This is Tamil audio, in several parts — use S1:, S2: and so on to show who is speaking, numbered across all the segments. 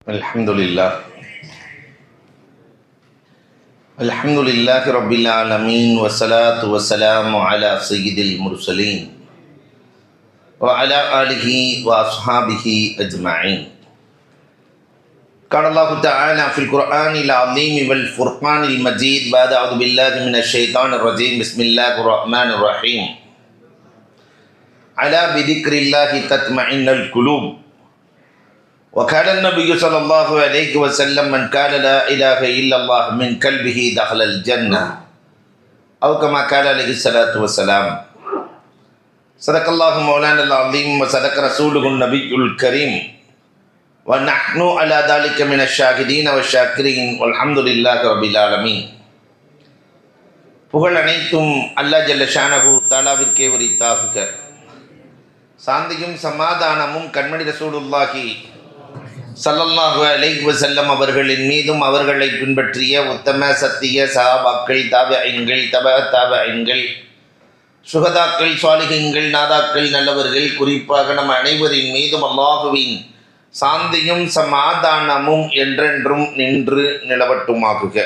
S1: Alhamdulillah. Alhamdulillahi Rabbil Alamin. Wassalatu wassalamu ala sayyidil mursalin wa ala alihi wa ashabihi ajma'in. Qala Allahu ta'ala fil Qur'anil azim wal furqanil majid ba'da a'udzu billahi minasy syaithanir rajim. Bismillahir rahmanir rahim. Ala bi dzikrillahi tatma'innul qulub. وقال النبي صلى الله عليه وسلم من قال لا إله إلا الله من قلبه دخل الجنة أو كما قال عليه الصلاة والسلام. صدق الله مولانا العظيم وصدق رسوله النبي الكريم ونحن على ذلك من الشاهدين والشاكرين والحمد لله رب العالمين. புகழ் அனைத்தும் அல்லாஹ் ஜல்ல ஷானஹு தஆலாவிற்கே உரித்தாகுக. சாந்தியும் சமாதானமும் கண்மணி ரசூலுல்லாஹி ஸல்லல்லாஹு அலைஹி வஸல்லம் அவர்களின் மீதும் அவர்களை பின்பற்றிய உத்தம சத்திய சஹாபாக்கள், தாபிஈன்கள், தபஅத்தாபிஈன்கள், சுஹதாக்கள், சாலிஹீன்கள், நாதாக்கள், நல்லவர்கள், குறிப்பாக நம் அனைவரின் மீதும் அல்லாஹுவின் சாந்தியும் சமாதானமும் என்றென்றும் நின்று நிலவட்டுமாகுக.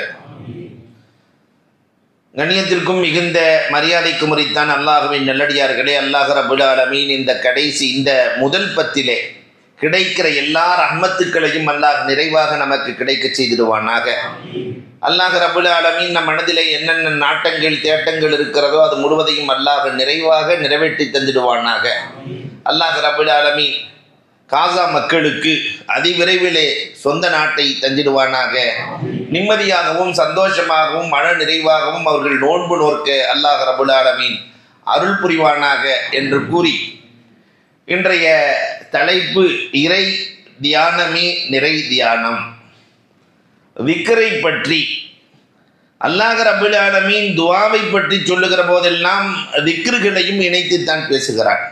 S1: கண்ணியத்திற்கும் மிகுந்த மரியாதைக்கும் உரித்தான் அல்லாஹுவின் நல்லடியார்களே, அல்லாஹ் ரப்புல் ஆலமீன் இந்த கடைசி இந்த முதல் பத்திலே கிடைக்கிற எல்லா ரஹ்மத்துக்களையும் அல்லாஹ் நிறைவாக நமக்கு கிடைக்க செய்திடுவானாக. அல்லாஹ் ரப்புல் ஆலமீன் நம் மனதிலே என்னென்ன நாட்டங்கள் தேட்டங்கள் இருக்கிறதோ அது முழுவதையும் அல்லாஹ் நிறைவாக நிறைவேற்றி தந்திடுவானாக. அல்லாஹ் ரப்புல் ஆலமீன் காசா மக்களுக்கு அதிவிரைவிலே சொந்த நாட்டை தந்திடுவானாக. நிம்மதியாகவும் சந்தோஷமாகவும் மன நிறைவாகவும் அவர்கள் நோன்பு நோக்க அல்லாஹ் ரப்புல் ஆலமீன் அருள் புரிவானாக என்று கூறி, இன்றைய தலைப்பு இறை தியானமே நிறை தியானம். விக்ரை பற்றி அல்லாஹ் ரப்புல் ஆலமீன் துஆவை பற்றி சொல்லுகிற போதெல்லாம் விக்ருகளையும் இணைத்துத்தான் பேசுகிறார்.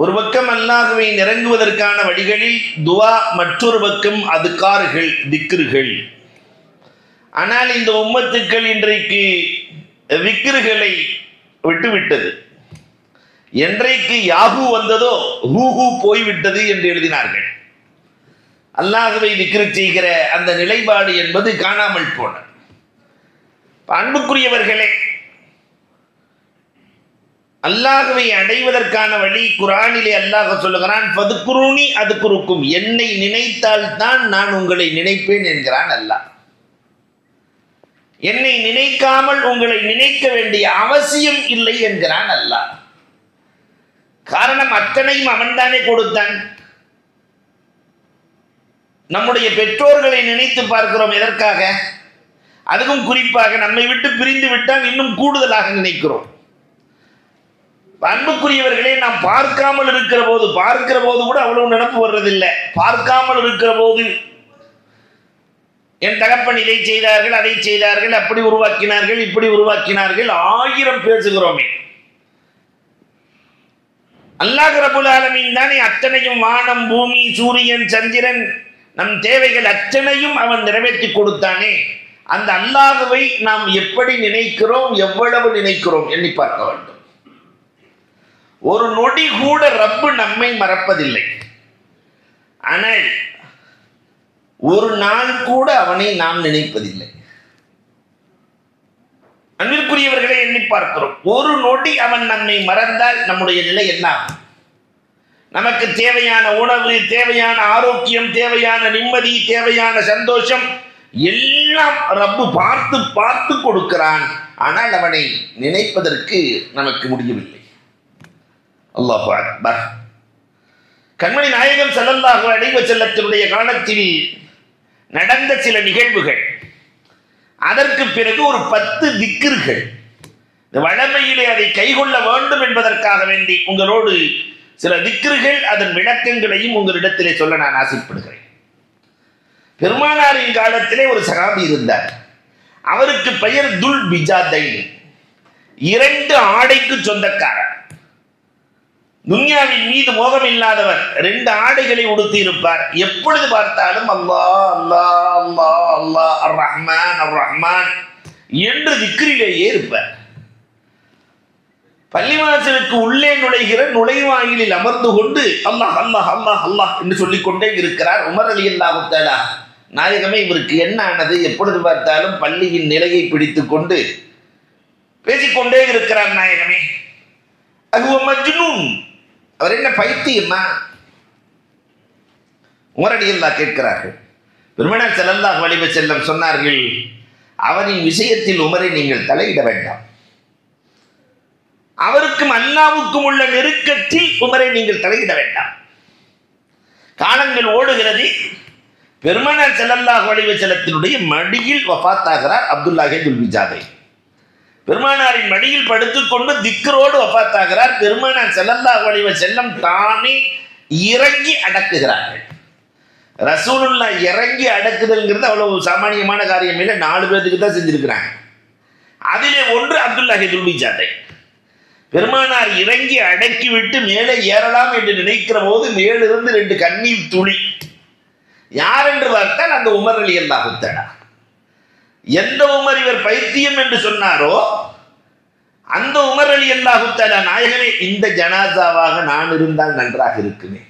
S1: ஒரு பக்கம் அல்லாஹ்வை நெருங்குவதற்கான வழிகளில் துஆ, மற்றொரு பக்கம் அதுகார்கள், திக்ருகள். ஆனால் இந்த உம்மத்துக்கள் இன்றைக்கு விக்ருகளை விட்டுவிட்டது. என்றைக்கு யாஹூ வந்ததோ ஹூஹூ போய்விட்டது என்று எழுதினார்கள். அல்லாஹ்வை திக்ரு செய்கிற அந்த நிலைப்பாடு என்பது காணாமல் போனது. அன்புக்குரியவர்களே, அல்லாஹ்வை அடைவதற்கான வழி குர்ஆனிலே அல்லாஹ் சொல்லுகிறான், ஃபதுக்குருனி அதுக்குருக்கும், என்னை நினைத்தால் தான் நான் உங்களை நினைப்பேன் என்கிறான் அல்லாஹ். என்னை நினைக்காமல் உங்களை நினைக்க வேண்டிய அவசியம் இல்லை என்கிறான் அல்லாஹ். காரணம், அத்தனையும் அவன்தானே கொடுத்தான். நம்முடைய பெற்றோர்களை நினைத்து பார்க்கிறோம். எதற்காக? அதுவும் குறிப்பாக நம்மை விட்டு பிரிந்து விட்டால் இன்னும் கூடுதலாக நினைக்கிறோம். அன்புக்குரியவர்களே, நாம் பார்க்காமல் இருக்கிற போது கூட அவ்வளவு நினைப்பு வர்றதில்லை. பார்க்காமல் இருக்கிற போது என் தகப்பன் இதை செய்தார்கள், அதை செய்தார்கள், அப்படி உருவாக்கினார்கள், இப்படி உருவாக்கினார்கள், 1000 பேசுகிறோமே. அல்லாஹ் ரப்புல் ஆலமீன் தானே அத்தனையும், வானம், பூமி, சூரியன், சந்திரன், நம் தேவைகள் அத்தனையும் அவன் நிறைவேற்றி கொடுத்தானே. அந்த அல்லாஹ்வை நாம் எப்படி நினைக்கிறோம், எவ்வளவு நினைக்கிறோம் எண்ணி பார்க்க வேண்டும். ஒரு நொடி கூட ரப்பு நம்மை மறப்பதில்லை. ஆனால் ஒரு நாள் கூட அவனை நாம் நினைப்பதில்லை. அன்பிற்குரியவர்களை எண்ணி பார்க்கிறோம். ஒரு நொடி அவன் நம்மை மறந்தால் நம்முடைய நிலை என்ன? நமக்கு தேவையான உணவு, தேவையான ஆரோக்கியம், தேவையான நிம்மதி, தேவையான சந்தோஷம் எல்லாம் ரப்பு பார்த்து பார்த்து கொடுக்கிறான். ஆனால் அவனை நினைப்பதற்கு நமக்கு முடியவில்லை. அல்லாஹு அக்பர். கண்மணி நாயகம் ஸல்லல்லாஹு அலைஹி வஸல்லத்தினுடைய காலத்தில் நடந்த சில நிகழ்வுகள், அதற்கு பிறகு ஒரு 10 திக்ருகள், வழமையிலே அதை கைகொள்ள வேண்டும் என்பதற்காக வேண்டி உங்களோடு சில திக்ருகள், அதன் விளக்கங்களையும் உங்களிடத்திலே சொல்ல நான் ஆசைப்படுகிறேன். பெருமானாரின் காலத்திலே ஒரு சஹாபி இருந்தார். அவருக்கு பெயர் துல் பிஜாதைன், 2 ஆடைக்கு சொந்தக்காரர். துன்யாவின் மீது மோகம் இல்லாதவர். 2 ஆடைகளை உடுத்தி இருப்பார். எப்பொழுது பார்த்தாலும் அல்லாஹ் அல்லாஹ் அல்லாஹ் அல்லாஹ் அர் ரஹ்மான் அர் ரஹ்மான் என்று திக்ரிலேயே இருப்பார். பள்ளிவாசலுக்கு உள்ளே நுழைகிற நுழைவாயிலில் அமர்ந்து கொண்டு அல்லாஹ் அல்லாஹ் அல்லாஹ் அல்லாஹ் என்று சொல்லிக்கொண்டே இருக்கிறார் உமர் ரலியல்லாஹு தஆலா. நாயகமே, இவருக்கு என்ன ஆனது? எப்பொழுது பார்த்தாலும் பள்ளியின் நிலையை பிடித்துக் கொண்டு பேசிக்கொண்டே இருக்கிறார். நாயகமே, அது மஜ்னூன், அவர் என்ன பைத்தியமா? உமர் ரலியல்லாஹு கேட்கிறார்கள். பெருமானார் ஸல்லல்லாஹு அலைஹி வஸல்லம் சொன்னார்கள், அவரின் விஷயத்தில் உமரை நீங்கள் தலையிட வேண்டாம். அவருக்கும் அல்லாஹ்வுக்கும் உள்ள நெருக்கத்தில் உமரை நீங்கள் தலையிட வேண்டாம். காலங்கள் ஓடுகிறது. பெருமானார் ஸல்லல்லாஹு அலைஹி வஸல்லத்தினுடைய மடியில் வஃபாத்தாகிறார் அப்துல்லாஹ் துல்பிஜாதை. பெருமானாரின் மடியில் படுத்துக்கொண்டு திக்ரோடு வஃபாத்தாகிறார். பெருமானார் ஸல்லல்லாஹு அலைஹி வஸல்லம் தானே இறங்கி அடக்குகிறார்கள். ரசூலுல்லாஹ் இறங்கி அடக்குதல்ங்கிறது அவ்வளவு சாமானியமான காரியம் இல்லை. 4 பேருக்கு தான் செஞ்சிருக்கிறாங்க. அதிலே ஒன்று அப்துல்லாஹ் துல்பிஜாதை. பெருமானார் இறங்கி அடக்கிவிட்டு மேலே ஏறலாம் என்று நினைக்கிற போது மேலிருந்து 2 கண்ணீர் துளி. யார் என்று பார்த்தால் அந்த உமர் ரலியல்லாஹு தஆலா. எந்த உமர் இவர் பைத்தியம் என்று சொன்னாரோ அந்த உமர் ரலியல்லாஹு தஆலா, நாயகமே, இந்த ஜனாசாவாக நான் இருந்தால் நன்றாக இருக்குமே,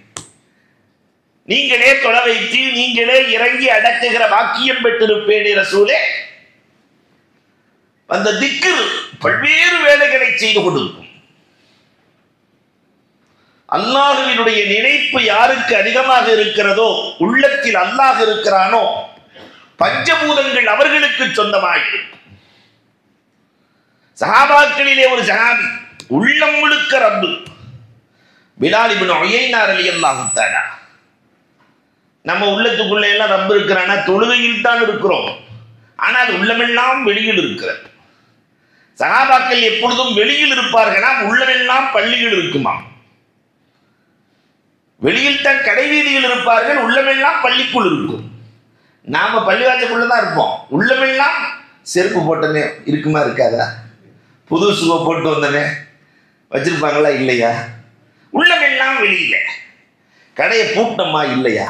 S1: நீங்களே தொலை வைத்து நீங்களே இறங்கி அடக்குகிற பாக்கியம் பெற்றிருப்பேனே ரசூலே. அந்த திக்ர் பல்வேறு வேலைகளை செய்து கொண்டிருக்கும். அல்லாஹ்வினுடைய நினைப்பு யாருக்கு அதிகமாக இருக்கிறதோ, உள்ளத்தில் அல்லாஹ் இருக்கிறானோ, பஞ்சபூதங்கள் அவர்களுக்கு சொந்தமாயிருக்கும். சஹாபாக்களிலே ஒரு சஹாபி, உள்ளம் முழுக்க ரப்பு, பிலால் இப்னு உயைனா ரலியல்லாஹு தஆலா. நம்ம உள்ளத்துக்குள்ள எல்லாம் ரப்பு இருக்கிறானா? தொழுகையில் தான் இருக்கிறோம், ஆனால் உள்ளமெல்லாம் வெளியில் இருக்கிறது. சஹாபாக்கள் எப்பொழுதும் வெளியில் இருப்பார்களாம், உள்ளமெல்லாம் பள்ளியில் இருக்குமா. வெளியில் தான் கடை வீதியில் இருப்பார்கள், உள்ளமெல்லாம் பள்ளிக்குள் இருக்கும். நாம பள்ளிவாசலுக்குள்ள தான் இருப்போம், உள்ளமெல்லாம் செருப்பு போட்டனே இருக்குமா இருக்காதா? புது சுவை போட்டு வந்தனே வச்சிருப்பாங்களா இல்லையா? உள்ளமெல்லாம் வெளியில. கடையை பூட்டமா இல்லையா?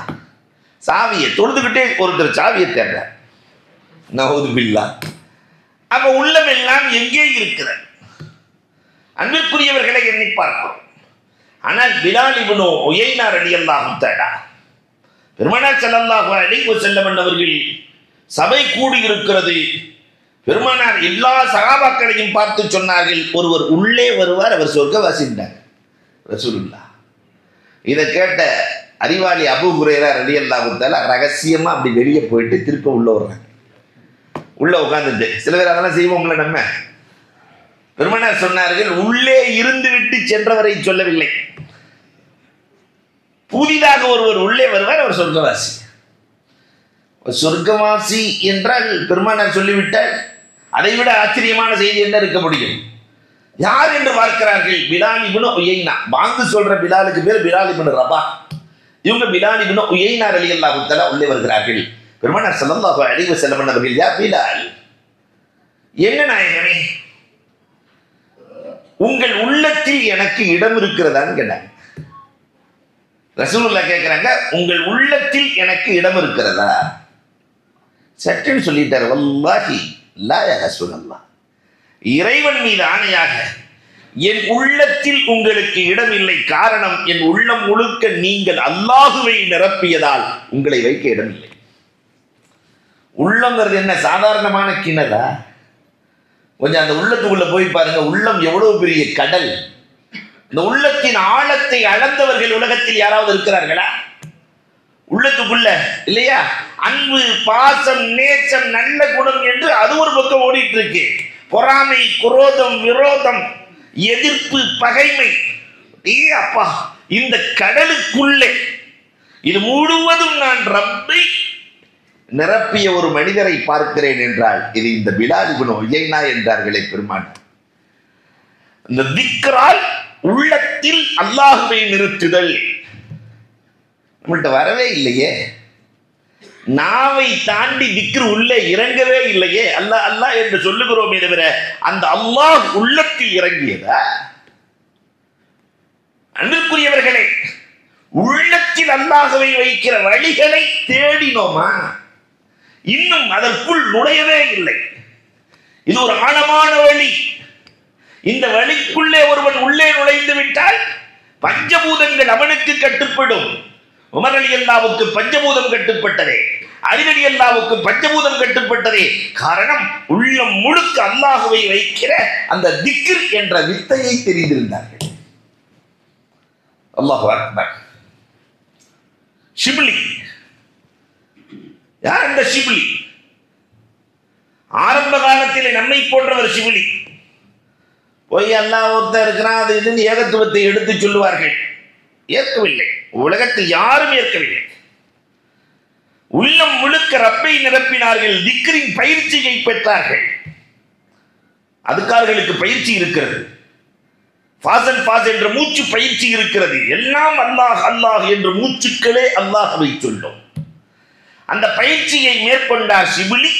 S1: சாவியை தொழுதுகிட்டே ஒருத்தர் சாவியை தேடுற, நவுது பில்லா. அப்ப உள்ளமெல்லாம் எங்கே இருக்கிறது? அன்பிற்குரியவர்களை எண்ணி பார்க்கிறோம். ஆனால் பிலால் இப்னு உயைனா ரலியல்லாஹு தஆலா, பெருமானார் ஸல்லல்லாஹு அலைஹி வஸல்லம் அவர்கள் சபை கூடி இருக்கிறது. பெருமானார் எல்லா சஹாபாக்களையும் பார்த்து சொன்னார்கள், ஒருவர் உள்ளே வருவார், அவர் சொர்க்கவாசின்றாங்க ரசூலுல்லாஹ். இதை கேட்ட அறிவாளி அபூ ஹுரைரா ரலியல்லாஹு தஆலா ரகசியமா அப்படி வெளியே போயிட்டு திருப்ப உள்ள வர்றாங்க. உள்ள உட்கார்ந்துட்டு, சில பேர் அதெல்லாம் செய்வோம்ல நம்ம. பெருமானார் சொன்னார்கள், உள்ளே இருந்து விட்டு சென்றவரை சொல்லவில்லை, புதிதாக ஒருவர் உள்ளே வருவார், அவர் சொர்க்கவாசி. சொர்க்கவாசி என்றால் பெருமானார் சொல்லிவிட்டால் அதைவிட ஆச்சரியமான செய்தி என்ன இருக்க முடியும்? யார் என்று பார்க்கிறார்கள், பிலால் இப்னு உயைனா. பாங்கு சொல்ற பிலாலுக்கு பேர் பிலால் இப்னு ரபா. இவங்க பிலால் இப்னு உயைனா ரலியல்லாஹு தஆலா உள்ளே வருகிறார்கள். பெருமானார் ஸல்லல்லாஹு அலைஹி வஸல்லம் அவர்கள், யா பிலால், என்ன நாயகமே, உங்கள் உள்ளத்தில் எனக்கு இடம் இருக்கிறதான்னு கேட்டாங்க. ரசூலுல்லாஹ் கேட்கிறாங்க, உங்கள் உள்ளத்தில் எனக்கு இடம் இருக்கிறதா? சட்டுன்னு சொல்லிட்டார், வல்லாஹி லா யா ரசூலல்லாஹ், இறைவன் மீது ஆணையாக என் உள்ளத்தில் உங்களுக்கு இடம் இல்லை. காரணம், என் உள்ளம் முழுக்க நீங்கள் அல்லாஹுவை நிரப்பியதால் உங்களை வைக்க இடம் இல்லை. உள்ளங்கிறது என்ன சாதாரணமான கிணறா? கொஞ்சம் அந்த உள்ளத்துக்குள்ள போய் பாருங்க, உள்ளம் எவ்வளவு பெரிய கடல். இந்த உள்ளத்தின் ஆழத்தை அளந்தவர்கள் உலகத்தில் யாராவது இருக்கிறார்களா? உள்ளத்துக்குள்ள இல்லையா அன்பு, பாசம், நேசம், நல்ல குணம் என்று அது ஒரு பக்கம் ஓடிட்டு இருக்கு. பொறாமை, குரோதம், விரோதம், எதிர்ப்பு, பகைமை. அப்பா, இந்த கடலுக்குள்ளே இது முழுவதும் நான் ரப்பை நிரப்பிய ஒரு மனிதரை பார்க்கிறேன் என்றால் இது இந்த பிலால் இப்னு உயைனா என்றார்களே பெருமானார். இந்த திக்ரால் உள்ளத்தில் அல்லாஹுவை நிறுத்துதல் நம்மள்கிட்ட வரவே இல்லையே. நாவை தாண்டி திக்ர் உள்ளே இறங்கவே இல்லையே. அல்லாஹ் அல்லாஹ் என்று சொல்லுகிறோமே தவிர அந்த அல்லாஹ் உள்ளத்தில் இறங்கியதா? அன்பிற்குரியவர்களே, உள்ளத்தில் அல்லாஹுவை வைக்கிற வழிகளை தேடினோமா? இன்னும் அதற்குள் நுழையவே இல்லை. இது ஒரு ஆழமான வழி. இந்த வழிக்குள்ளே ஒருவன் உள்ளே நுழைந்து விட்டால் பஞ்சபூதங்கள் அவனுக்கு கட்டுப்படும். உமர் ரலியல்லாஹுவுக்கு பஞ்சபூதம் கட்டுப்பட்டதே, அலி ரலியல்லாஹுவுக்கு பஞ்சபூதம் கட்டுப்பட்டதே. காரணம், உள்ளம் முழுக்க அல்லாஹுவை வைக்கிற அந்த திக்ர் என்ற வித்தையை தெரிந்திருந்தார்கள். அல்லாஹு அக்பர். ஷிப்லி யார்? இந்த ஷிப்லி ஆரம்ப காலத்தில் நம்மை போன்றவர். ஷிப்லி போய் அல்லாஹ் ஒருத்தர் இருக்கிறான் அது இதுன்னு ஏகத்துவத்தை எடுத்து சொல்லுவார்கள். ஏற்கவில்லை, உலகத்தில் யாரும் ஏற்கவில்லை. உள்ளம் முழுக்க ரப்பை நிரப்பினார்கள், திக்ரின் பயிற்சியை பெற்றார்கள். அதுக்காரர்களுக்கு பயிற்சி இருக்கிறது, ஃபாசன் ஃபாஸ் என்ற மூச்சு பயிற்சி இருக்கிறது. எல்லாம் அல்லாஹ் அல்லாஹ் என்ற மூச்சுக்களே அல்லாஹ்வை சொல்லும். அந்த பயிற்சியை மேற்கொண்டார் ஷிப்லி.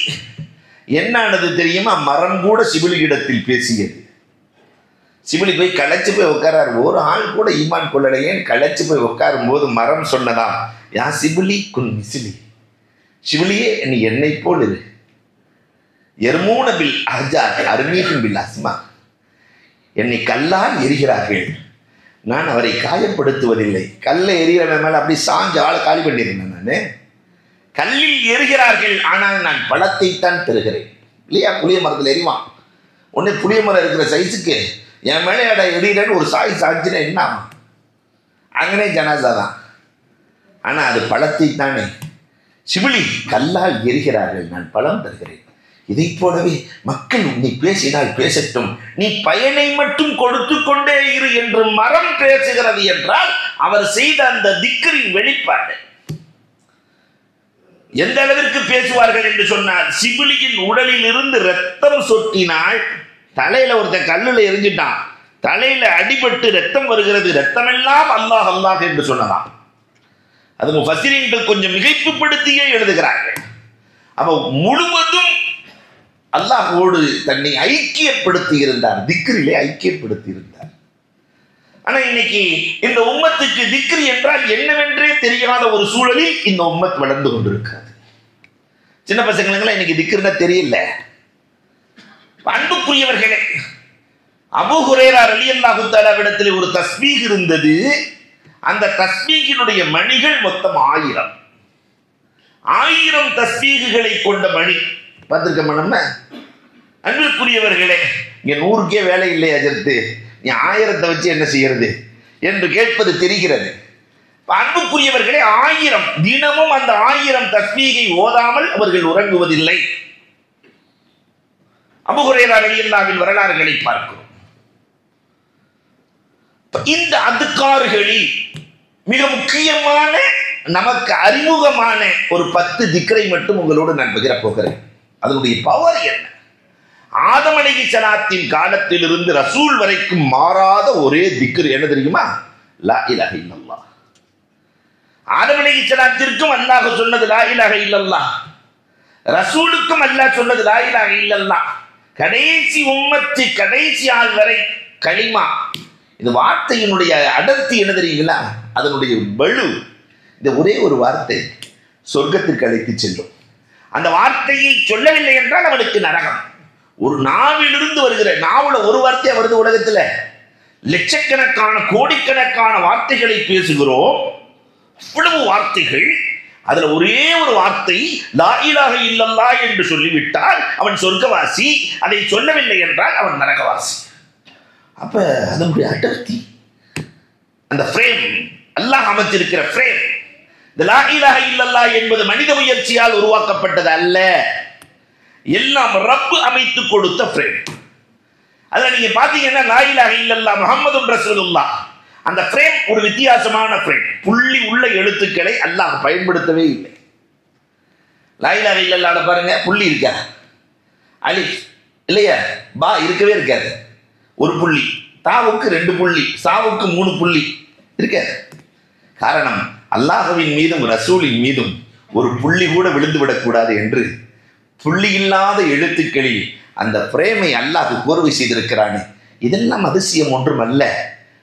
S1: என்னானது தெரியுமா? மரம் கூட ஷிப்லி இடத்தில் பேசியது. ஷிப்லி போய் களைச்சு போய் உட்காரார். ஒரு ஆள் கூட ஈமான் கொள்ளலையேன்னு களைச்சு போய் உட்காரும் போது மரம் சொன்னதா, யா ஷிப்லி குன் மிஸ்லி, ஷிப்லியே நீ என்னை போல் இரு. எர்மூன பில் அஹ்ஜார் அர்மீஹிம் பில் அஸ்மா, என்னை கல்லால் எரிகிறார்கள், நான் அவரை காயப்படுத்துவதில்லை. கல்லை எரிகிற மேல அப்படி சாஞ்ச ஆளை காலி பண்ணியிருந்தேன். நான் கல்லில் எரிகிறார்கள், ஆனால் நான் பழத்தை தான் பெறுகிறேன். இல்லையா? புளிய மரத்தில் எரிவான். உடனே புளிய மரம் இருக்கிற சைஸுக்கு என் மேலே எரியிறன்னு ஒரு சாய் சாய்ச்சினா என்ன ஆகும்? அங்கனே ஜனாசா தான். ஆனால் அது பழத்தை தானே. ஷிப்லி கல்லால் எரிகிறார்கள், நான் பழம் தருகிறேன். இதை போலவே மக்கள் நீ பேசினால் பேசட்டும், நீ பயனை மட்டும் கொடுத்து கொண்டே இரு என்று மரம் பேசுகிறது என்றால் அவர் செய்த அந்த திக்ரின் வெளிப்பாடு. எந்த அளவிற்கு பேசுவார்கள் என்று சொன்னால், ஷிப்லியின் உடலில் இருந்து ரத்தம் சொட்டினால், தலையில ஒருத்தன் கல்லுல எரிஞ்சிட்டான், தலையில அடிபட்டு ரத்தம் வருகிறது, ரத்தமெல்லாம் அல்லாஹ் அல்லாஹ் என்று சொன்னதாம். அது முஃபஸ்ஸிரீன்கள் கொஞ்சம் மிகைப்புப்படுத்தியே எழுதுகிறார்கள். அப்ப முழுவதும் அல்லாஹ்வோடு தன்னை ஐக்கியப்படுத்தி இருந்தார், திக்ரிலே ஐக்கியப்படுத்தி இருந்தார். ஆனா இன்னைக்கு இந்த உம்மத்துக்கு திக்ர் என்றால் என்னவென்றே தெரியாத ஒரு சூழலில் இந்த உம்மத் வளர்ந்து கொண்டிருக்கிறது. சின்ன பசங்களுக்கெல்லாம் இன்னைக்கு திக்ர்னா தெரியல. அன்புக்குரியவர்களே, அபூ ஹுரைரா ரலியல்லாஹு தஆலாவிடத்தில் ஒரு தஸ்பீஹ் இருந்தது. அந்த தஸ்பீஹினுடைய மணிகள் மொத்தம் 1000 தஸ்பீஹுகளை கொண்ட மணி. பார்த்திருக்கோமா நம்ம? அன்பிற்குரியவர்களே, இங்க 100க்கே வேலை இல்லை அஜர்த்து, நீ 1000 வச்சு என்ன செய்யறது என்று கேட்பது தெரிகிறது. அன்புக்குரியவர்களே, 1000 தினமும் அந்த 1000 தஸ்பீகை ஓதாமல் அவர்கள் உறங்குவதில்லை. அபூ ஹுரைரா ரலியல்லாஹுவின் வரலாறுகளை பார்க்கிறோம். இந்த அதுக்கார்களில் மிக முக்கியமான நமக்கு அறிமுகமான ஒரு 10 திக்ரை மட்டும் உங்களோடு நான் பகிர போகிறேன். அதனுடைய பவர் என்ன? ஆதம் அலைஹிஸ்ஸலாத்தின் காலத்திலிருந்து ரசூல் வரைக்கும் மாறாத ஒரே திக்ர் என்ன தெரியுமா? லா இலாஹ இல்லல்லாஹ். ஆதம் அலைஹிஸ்ஸலாத்திற்கும் அல்லாஹ் சொன்னது லா இலாஹ இல்லல்லாஹ், ரசூலுக்கும் அல்லாஹ் சொன்னது லா இலாஹ இல்லல்லாஹ். கடைசி உம்மத்து கடைசி ஆள் வரை கலிமா. இந்த வார்த்தையினுடைய அடர்த்தி என்ன தெரியுங்களா? அதனுடைய வலு. இந்த ஒரே ஒரு வார்த்தை சொர்க்கத்திற்கு அழைத்து செல்லும். அந்த வார்த்தையை சொல்லவில்லை என்றால் அவனுக்கு நரகம். ஒரு நாவிலிருந்து வருகிற, நாவுல ஒரு வார்த்தையா வருது உலகத்துல, லட்சக்கணக்கான கோடிக்கணக்கான வார்த்தைகளை பேசுகிறோம். இவ்வளவு வார்த்தைகள், அதுல ஒரே ஒரு வார்த்தை லா இலாஹ இல்லல்லாஹ் என்று சொல்லிவிட்டால் அவன் சொர்க்கவாசி, அதை சொல்லவில்லை என்றால் அவன் நரகவாசி. அப்ப அதனுடைய அடர்த்தி, அந்த ஃப்ரேம், அல்லாஹ் அமைச்சிருக்கிற ஃப்ரேம். இந்த லா இலாஹ இல்லல்லாஹ் என்பது மனித முயற்சியால் உருவாக்கப்பட்டது அல்ல, எல்லாம் ரப்பு அமைத்து கொடுத்த ஃப்ரேம். அதுல நீங்க பாத்தீங்கன்னா லா இலாஹ இல்லல்லாஹ் முஹம்மதுர் ரசூலுல்லாஹ், அந்த ஃப்ரேம் ஒரு வித்தியாசமான ஃப்ரேம். புள்ளி உள்ள எழுத்துக்களை அல்லாஹ் பயன்படுத்தவே இல்லை. லா இலாஹ இல்லல்லாஹ் பாருங்க, புள்ளி இருக்கா? அலிஃப் இல்லையா? பா இருக்கவே இருக்காது. ஒரு புள்ளி. தாவுக்கு 2 புள்ளி, சாவுக்கு 3 புள்ளி இருக்காது. காரணம், அல்லாஹ்வின் மீதும் ரசூலின் மீதும் ஒரு புள்ளி கூட விழுந்து விடக்கூடாது என்று புள்ளி இல்லாத எழுத்துக்களில் அந்த பிரேமை அல்லாஹ் கோர்வை செய்திருக்கிறானே, இதெல்லாம் அதிசயம் ஒன்றும் அல்ல.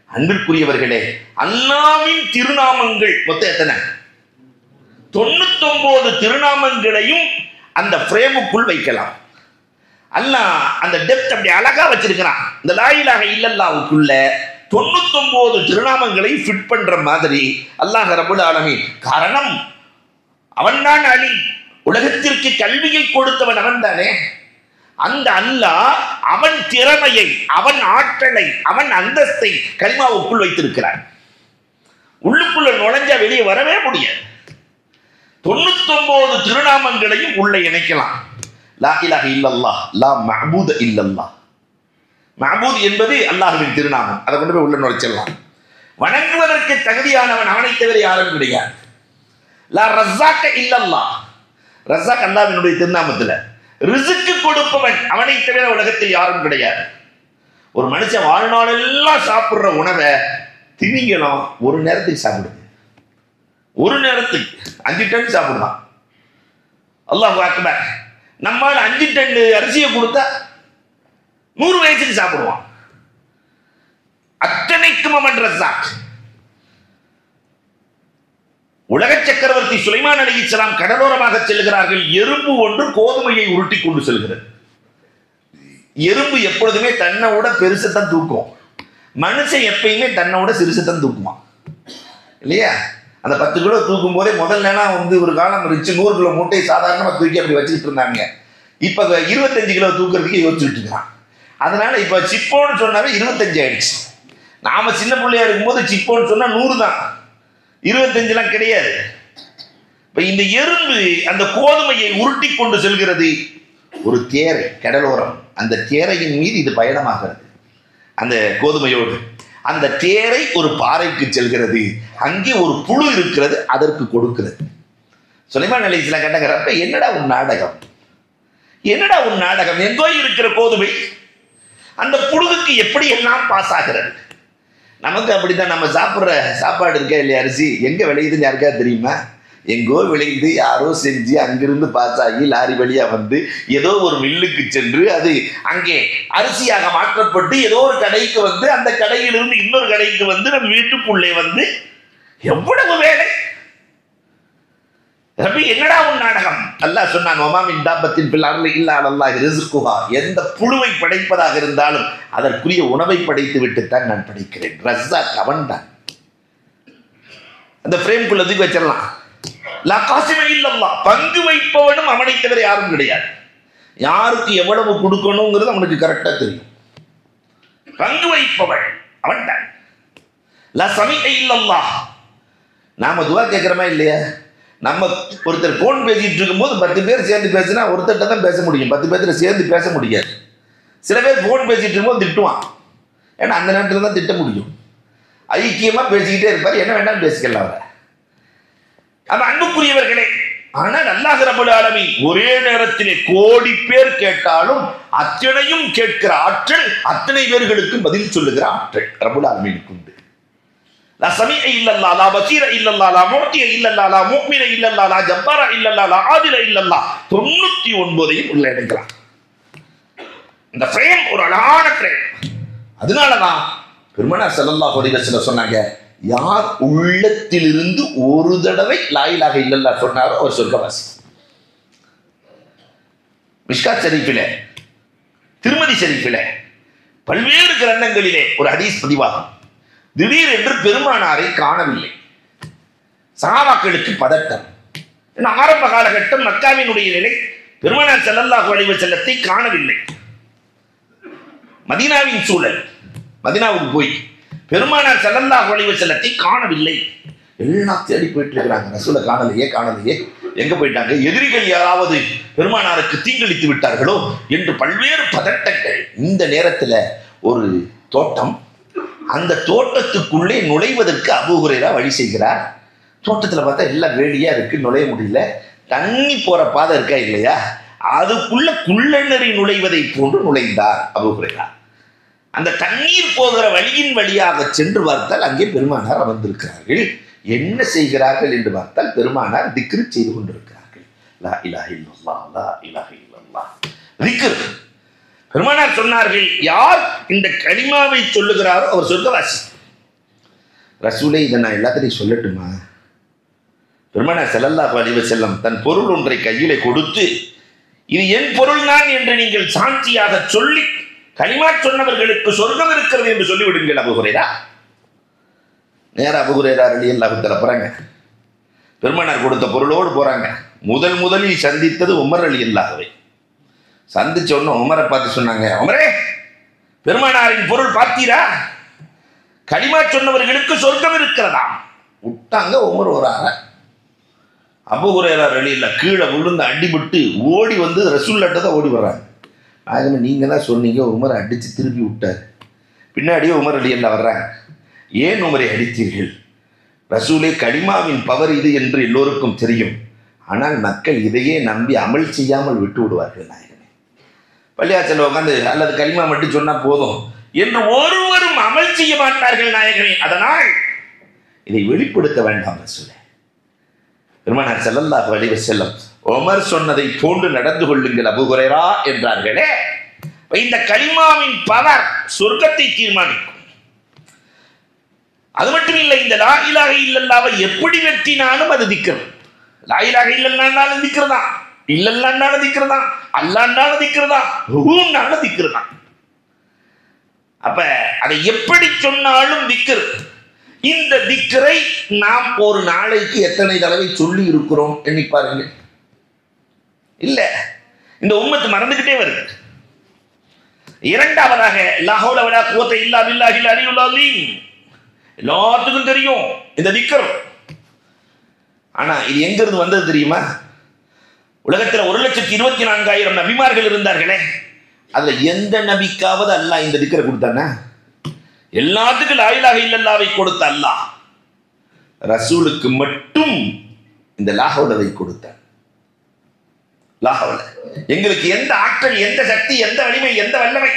S1: அன்பிற்குரியவர்களே, அல்லாஹ்வின் திருநாமங்கள் மொத்தம் எத்தனை? 99 திருநாமங்களையும் அந்த பிரேமுக்குள் வைக்கலாம். அல்லாஹ் அந்த டெப்த் அப்படி அழகா வச்சிருக்கிறான். இந்த லா இலாஹ இல்லல்லாஹ்வுக்குள்ள 99 திருநாமங்களை ஃபிட் பண்ற மாதிரி அல்லாஹ் ரப்பல் ஆலமீன். காரணம் அவன்தான் அலி, உலகத்திற்கு கல்வியை கொடுத்தவன் அவன் தானே. அந்த அல்லாஹ் அவன் திறமையை, அவன் ஆற்றலை, அவன் அந்தஸ்தை கலிமாவுக்குள் வைத்திருக்கிறான். உள்ளுக்குள்ள நுழைஞ்சா வெளியே வரவே முடியாது. 99 திருநாமங்களையும் உள்ள இணைக்கலாம். லா இலாஹ இல்லல்லாஹ், லா மஅபூத இல்லல்லாஹ். மஅபூத் என்பது அல்லாஹ்வின் திருநாமம். அதை கொண்டு போய் உள்ள நுழைச்சிடலாம். வணங்குவதற்கு தகுதியானவன் அவனை தவிர யாரும் கிடையாது. லா ரஸாக்க இல்லல்லாஹ், ரஸாக் அல்லாஹ்வினுடைய திருநாமத்தில். ரிஸ்க் கொடுப்பவன் அவனை தவிர உலகத்தில் யாரும் கிடையாது. ஒரு மனுஷன் வாழ்நாளெல்லாம் சாப்பிடுற உணவை திமிங்கலம் ஒரு நேரத்துக்கு சாப்பிடுது. ஒரு நேரத்துக்கு 5 டன் சாப்பிடலாம். அல்லாஹ் அக்பர். நம்மால் 5 டன் அரிசியை கொடுத்தா 100 வயசுக்கு சாப்பிடுவான். அத்தனைக்கும் அவன் ரஸாக். உலக சக்கரவர்த்தி சுலைமான் அலைஹிஸ்ஸலாம் கடலோரமாக செல்கிறார்கள். எறும்பு ஒன்று கோதுமையை உருட்டி கொண்டு செல்கிறது. எறும்பு எப்பொழுதுமே தன்னை விட பெருசத்தான் தூக்கும். மனுஷன் எப்பயுமே தன்னை விட சிறுசத்தான் தூக்குமா இல்லையா? அந்த 10 கிலோ தூக்கும் போதே முதல்ல ஒரு காலம் இருந்துச்சு, 100 கிலோ மூட்டையை சாதாரணமாக தூக்கி அப்படி வச்சுக்கிட்டு இருந்தாங்க. இப்போ 25 கிலோ தூக்கிறதுக்கு யோசிச்சுட்டு இருக்கான். அதனால இப்போ சிப்போன்னு சொன்னாவே 25 ஆயிடுச்சு. நாம சின்ன பிள்ளையா இருக்கும்போது சிப்போன்னு சொன்னா 100 தான், 25 கிடையாது. இப்ப இந்த எறும்பு அந்த கோதுமையை உருட்டி கொண்டு செல்கிறது. ஒரு தேரை கடலோரம், அந்த தேரையின் மீது இது பயணமாகிறது. அந்த கோதுமையோடு அந்த தேரை ஒரு பாறைக்கு செல்கிறது. அங்கே ஒரு புழு இருக்கிறது, அதற்கு கொடுக்கிறது. சுலைமான் அலைஹிஸ்ஸலாம் கேட்டாங்க, என்னடா உன் நாடகம், என்னடா உன் நாடகம்? எங்கோ இருக்கிற கோதுமை அந்த புழுவுக்கு எப்படி எல்லாம் பாஸ் ஆகிறது? நமக்கு அப்படித்தான். நம்ம சாப்பிட்ற சாப்பாடு இருக்கா இல்லையா, அரிசி எங்கே விளையுதுன்னு யாருக்கா தெரியுமா? எங்கோ விளைந்து யாரோ செஞ்சு அங்கிருந்து பாஸ் ஆகி லாரி வழியா வந்து ஏதோ ஒரு மில்லுக்கு சென்று அது அங்கே அரிசியாக மாற்றப்பட்டு ஏதோ ஒரு கடைக்கு வந்து அந்த கடையிலிருந்து இன்னொரு கடைக்கு வந்து நம்ம வீட்டுக்குள்ளே வந்து எவ்வளவு வேலை. ரப்பி என்னடா உன் நாடகம்? அல்லாஹ் சொன்னான், வமா மின் தாபத்தின் ஃபில் அர்லி இல்லா அலல்லாஹி ரிஸ்குஹா. எந்த புழுவை படைப்பதாக இருந்தாலும் அதற்குரிய உணவை படைத்து விட்டுத்தான் நான் படைக்கிறேன். ரஸாக் அவன்தான். அந்த ஃப்ரேம்குள்ள தூக்கி வச்சிடலாம். லா காசிம இல்லல்லாஹ், பங்கு வைப்பவனும் அவனை தவிர யாரும் கிடையாது. யாருக்கு எவ்வளவு கொடுக்கணுங்கிறது அவனுக்கு கரெக்டா தெரியும். பங்கு வைப்பவன் அவன் தான். லா சமீஅ இல்லல்லாஹ். நாம துவா கேட்கிறோமா இல்லையா? நம்ம ஒருத்தர் போன் பேசிட்டு இருக்கும்போது 10 பேர் சேர்ந்து பேசினா ஒருத்தர்கிட்ட தான் பேச முடியும், 10 பேர்த்துல சேர்ந்து பேச முடியாது. சில பேர் போன் பேசிட்டு இருக்கும்போது திட்டுவான், ஏன்னா அந்த நேரத்தில் தான் திட்ட முடியும். ஐக்கியமா பேசிக்கிட்டே இருப்பார், என்ன வேண்டாம் பேசிக்கலாம் அவரை. அப்ப அன்புக்குரியவர்களே, ஆனால் அல்லாஹ் ரப்பல் ஆலமீன் ஒரே நேரத்திலே கோடி பேர் கேட்டாலும் அத்தனையும் கேட்கிற ஆற்றல், அத்தனை பேர்களுக்கு பதில் சொல்லுகிற ஆற்றல் ரப்பல் ஆலமீனுக்கு உண்டு. லா சமீஅ இல்லல்லாஹ், லா பஸீர இல்லல்லாஹ், லா முஅ்திய இல்லல்லாஹ், லா முஃமின இல்லல்லாஹ், லா ஜப்பார இல்லல்லாஹ், லா ஆதில இல்லல்லாஹ். 99 உள்ள எடுக்கலாம். இந்த ஃப்ரேம் ஒரு அழகான ஃப்ரேம். அதனாலதான் பெருமானார் ஸல்லல்லாஹு அலைஹி வஸல்லம் சொன்னாங்க, யார் உள்ளத்திலிருந்து ஒரு தடவை லா இலாஹ இல்லல்லாஹ் சொன்னாரோ அவர் சொர்க்கவாசி. மிஷ்காத் ஷரீஃபிலே, திருமதி ஷரீஃபிலே, பல்வேறு கிரந்தங்களிலே ஒரு ஹதீஸ் பதிவாகும். திடீரென்று பெருமானாரை காணவில்லை. சஹாபாக்களுக்கு பதட்டம். ஆரம்ப காலகட்டம் மக்காவினுடைய நிலை, பெருமானார் ஸல்லல்லாஹு அலைஹி வஸல்லத்தை காணவில்லை. மதீனாவின் சூழல், மதீனாவுக்கு போய் பெருமானார் ஸல்லல்லாஹு அலைஹி வஸல்லத்தை காணவில்லை. எல்லாம் தேடி போயிட்டு இருக்கிறாங்க, ரசூலை காணலையே காணலையே, எங்க போயிட்டாங்க, எதிரிகள் யாராவது பெருமானாருக்கு தீங்கிழித்து விட்டார்களோ என்று பல்வேறு பதட்டங்கள். இந்த நேரத்தில் ஒரு தோட்டம், அந்த தோட்டத்துக்குள்ளே நுழைவதற்கு அபூ ஹுரைரா வழி செய்கிறார். தோட்டத்தில் பார்த்தா எல்லாம் வேலியா இருக்கு, நுழைய முடியல. தண்ணி போற பாதை இருக்கா இல்லையா, அதுக்குள்ள குள்ளநெறி நுழைவதை போன்று நுழைந்தார் அபூ ஹுரைரா. அந்த தண்ணீர் போகிற வழியின் வழியாக சென்று பார்த்தால் அங்கே பெருமானார் அமர்ந்திருக்கிறார்கள். என்ன செய்கிறார்கள் என்று பார்த்தால் பெருமானார் திக்ர் செய்து கொண்டிருக்கிறார்கள். லா இலாஹ இல்லல்லாஹ், லா இலாஹ இல்லல்லாஹ், திக்ர். பெருமானார் சொன்னார்கள், யார் இந்த கலிமாவை சொல்லுகிறாரோ அவர் சொர்க்கவாசி. ரசூலே, இதை நான் எல்லாத்தையும் சொல்லட்டுமா? பெருமானார் ஸல்லல்லாஹு அலைஹி வஸல்லம் தன் பொருள் ஒன்றை கையிலே கொடுத்து, இது என் பொருள் தான் என்று நீங்கள் சாட்சியாக சொல்லி கலிமா சொன்னவர்களுக்கு சொர்க்கம் இருக்கிறது என்று சொல்லிவிடுங்கள். அபூ ஹுரைரா நேரா அபூ ஹுரைரா ரலியல்லாஹு தஆலா போறாங்க. பெருமானார் கொடுத்த பொருளோடு போறாங்க. முதலில் சந்தித்தது உமர் ரலியல்லாஹுவை. சந்திச்ச உடனே உமரை பார்த்து சொன்னாங்க, உமரே, பெருமானாரின் பொருள் பார்த்தீரா? கலிமா சொன்னவர்களுக்கு சொர்க்கம் இருக்கிறதா? விட்டாங்க. உமர் வராங்க. அபூ ஹுரைரா ரலியல்லாஹு கீழே விழுந்து அடிபட்டு ஓடி வந்து ரசூலுல்லாஹ்ட்ட தான் ஓடி வர்றாங்க. நாயகமே, நீங்க தான் சொன்னீங்க உமரை அடிச்சு திருப்பி விட்டார். பின்னாடியே உமர் ரலியல்லாஹு வர்றாங்க. ஏன் உமரை அடித்தீர்கள்? ரசூலே, கலிமாவின் பவர் இது என்று எல்லோருக்கும் தெரியும். ஆனால் மக்கள் இதையே நம்பி அமல் செய்யாமல் விட்டு விடுவார்கள். நாயகமே, பள்ளியாச்சல் உட்காந்து அல்லது கலிமா மட்டும் சொன்னா போதும் என்று ஒருவரும் அமல் செய்ய மாட்டார்கள் நாயகமே. அதனால் இதை வெளிப்படுத்த வேண்டாம் ரசூலே. பெருமானார் ஸல்லல்லாஹு அலைஹி வஸல்லம் உமர் சொன்னதை போன்று நடந்து கொள்ளுங்கள் அபூ ஹுரைரா என்றார்களே. இந்த கலிமாவின் பவர் சொர்க்கத்தை தீர்மானிக்கும். அது மட்டும் இல்லை, இந்த லா இலாஹ இல்லல்லாஹ்வை எப்படி வெற்றினாலும் அது திக்ர். லா இலாஹ இல்லல்லாஹ்னாலும் திக்ர் தான், இல்லல்லாஹ்னாலும் திக்ர் தான், அல்லாஹ்னாலும் திக்ர் தான், ரூஹ்னாலும் திக்ர் தான். அப்ப அதை எப்படி சொன்னாலும் திக்ர். இந்த திக்ரை நாம் ஒரு நாளைக்கு எத்தனை தடவை சொல்லி இருக்கிறோம் எண்ணி பாருங்க. இல்ல, இந்த உம்மத்து மறந்துகிட்டே வருது. இரண்டாவதாக லா ஹவ்ல வலா குவத்த இல்லா பில்லாஹில் அலியுல் அலீம். எல்லாத்துக்கும் தெரியும் இந்த திக்ர். ஆனா இது எங்க இருந்து வந்தது தெரியுமா? உலகத்தில் 1,24,000 நபிமார்கள் இருந்தார்களே, அதுல எந்த நபிக்காவது அல்லாஹ் இந்த திக்ரை கொடுத்தானா? எல்லாத்துக்கும் லா இலாஹ இல்லல்லாஹ்வை கொடுத்த அல்லாஹ் ரசூலுக்கு மட்டும் இந்த லா ஹவ்லவை கொடுத்தார். லா ஹவ்ல. எங்களுக்கு எந்த ஆற்றல், எந்த சக்தி, எந்த வலிமை, எந்த வல்லமை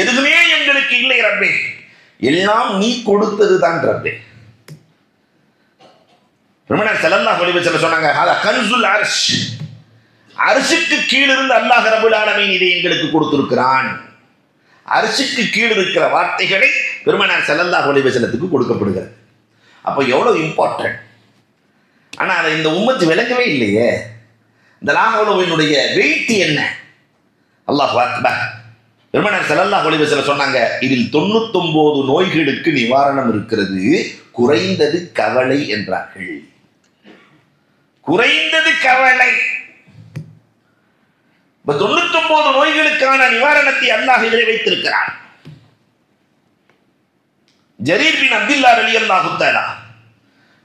S1: எதுவுமே எங்களுக்கு இல்லை ரப்பே, எல்லாம் நீ கொடுத்தது தான் ரப்பே. பெருமானார் ஸல்லல்லாஹு அலைஹி வஸல்லம் சொன்னாங்க, ஹாதா கன்சுல் அர்ஷ். அர்ஷுக்கு கீழ் இருந்து அல்லாஹ் ரப்பல் ஆலமீன் இதை எங்களுக்கு கொடுத்திருக்கிறான். அர்ஷுக்கு கீழ் இருக்கிற வார்த்தைகளை பெருமானார் ஸல்லல்லாஹு அலைஹி வஸல்லத்துக்கு கொடுக்கப்படுகிறது. அப்போ எவ்வளவு இம்பார்ட்டன்ட். ஆனா அதை இந்த உம்மத்து விளங்கவே இல்லையே. இந்த லா ஹவ்லுவினுடைய வெயிட் என்ன? அல்லாஹ் அக்பர். பெருமானார் ஸல்லல்லாஹு அலைஹி வஸல்லம் சொன்னாங்க, இதில் 99 நோய்களுக்கு நிவாரணம் இருக்கிறது, குறைந்தது கவலை என்றார்கள். குறைந்தது கவலை. 99 நோய்களுக்கான நிவாரணத்தை அல்லாஹ் இதிலே வைத்திருக்கிறார். ஜரீர் பின் அப்துல்லா ரலியல்லாஹு தஆலா,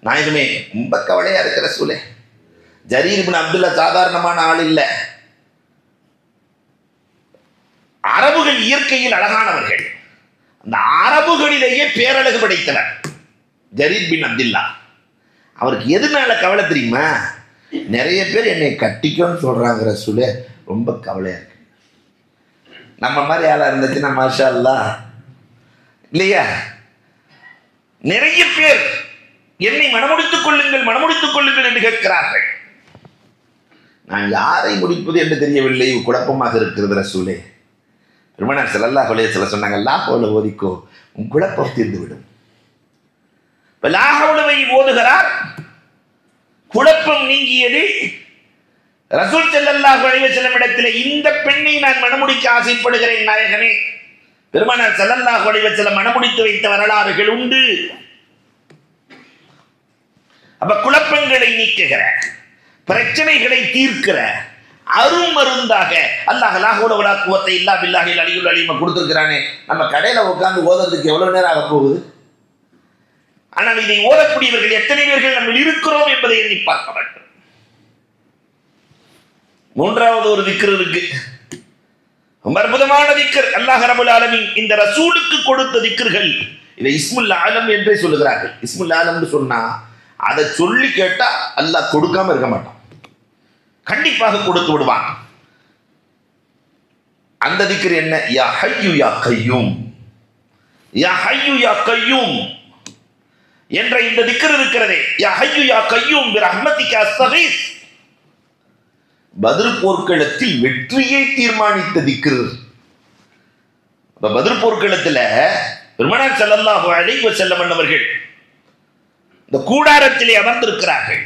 S1: நாயகமே ரொம்ப கவலையா இருக்கிற ரசூலே. ஜரீர் பின் அப்துல்லா சாதாரணமான ஆள் இல்ல. அரபுகள் இயற்கையில் அழகானவர்கள். அந்த அரபுகளிலேயே பேரழகு படைத்தவர் ஜரீர் பின் அப்துல்லா. அவருக்கு எதுனால கவலை தெரியுமா? நிறைய பேர் என்னை கட்டிக்கோன்னு சொல்றாங்க ரசூலே, ரொம்ப கவலையா இருக்கு. நம்ம மாதிரி ஆளா இருந்துச்சுன்னா மாஷா அல்லாஹ் இல்லையா? நிறைய பேர் என்னை மனமுடித்துக் கொள்ளுங்கள், மனமுடித்துக் கொள்ளுங்கள் என்று கேட்கிறார்கள். நான் யாரை முடிப்பது என்று தெரியவில்லை, குழப்பமாக இருக்கிறது ரசூலே. பெருமானார் ஸல்லல்லாஹு அலைஹி வஸல்லம் சொன்னாங்க, லா ஹவ்ல ஓதிக்கோ, உன் குழப்பம் தீர்ந்துவிடும். லா ஹவ்லவை ஓதுகிறார், குழப்பம் நீங்கியது. ரசூல் ஸல்லல்லாஹு அலைஹி வஸல்லம் இடத்திலே, இந்த பெண்ணை நான் மனமுடிக்க ஆசைப்படுகிறேன் நாயகமே. பெருமானார் ஸல்லல்லாஹு அலைஹி வஸல்லம் மனமுடித்து வைத்த வரலாறுகள் உண்டு. அப்ப குழப்பங்களை நீக்குகிற, பிரச்சனைகளை தீர்க்கிற அருமருந்தாக அல்லாஹ் லா ஹவ்ல வலா குவத்த இல்லா பில்லாஹில் அலியுல் அலீம் கொடுத்திருக்கிறானே. நம்ம கடையில உட்கார்ந்து ஓதுறதுக்கு எவ்வளவு நேரம் ஆக போகுது? ஆனால் இதை ஓதக்கூடியவர்கள் எத்தனை பேர்கள் நம்ம இருக்கிறோம் என்பதை எண்ணி பார்க்க வேண்டும். மூன்றாவது ஒரு திக்ர் இருக்கு, அற்புதமான திக்ர். அல்லாஹ் ரப்பல் ஆலமீன் இந்த ரசூலுக்கு கொடுத்த திக்ர்கள். இதை இஸ்முல் ஆலம் என்றே சொல்லுகிறார்கள். இஸ்முல் ஆலம்னு சொன்னா அதை சொல்லி கேட்டா அல்லாஹ் கொடுக்காம இருக்க மாட்டான், கண்டிப்பாக கொடுத்து விடுவான். அந்த திக்ர் என்ன? யா ஹய்யு யா கய்யூம், யா ஹய்யு யா கய்யூம் என்ற இந்த திக்ர் இருக்கிறதே. யா ஹய்யு யா கய்யூம் பிரஹ்மதிக அஸ்தகீஸ். பத்ர் போர்க்களத்தில் வெற்றியை தீர்மானித்த திக்ர். பத்ர் போர்க்களத்தில் பெருமானார் ஸல்லல்லாஹு அலைஹி வஸல்லம் அவர்கள் இந்த கூடாரத்திலே அமர்ந்திருக்கிறார்கள்.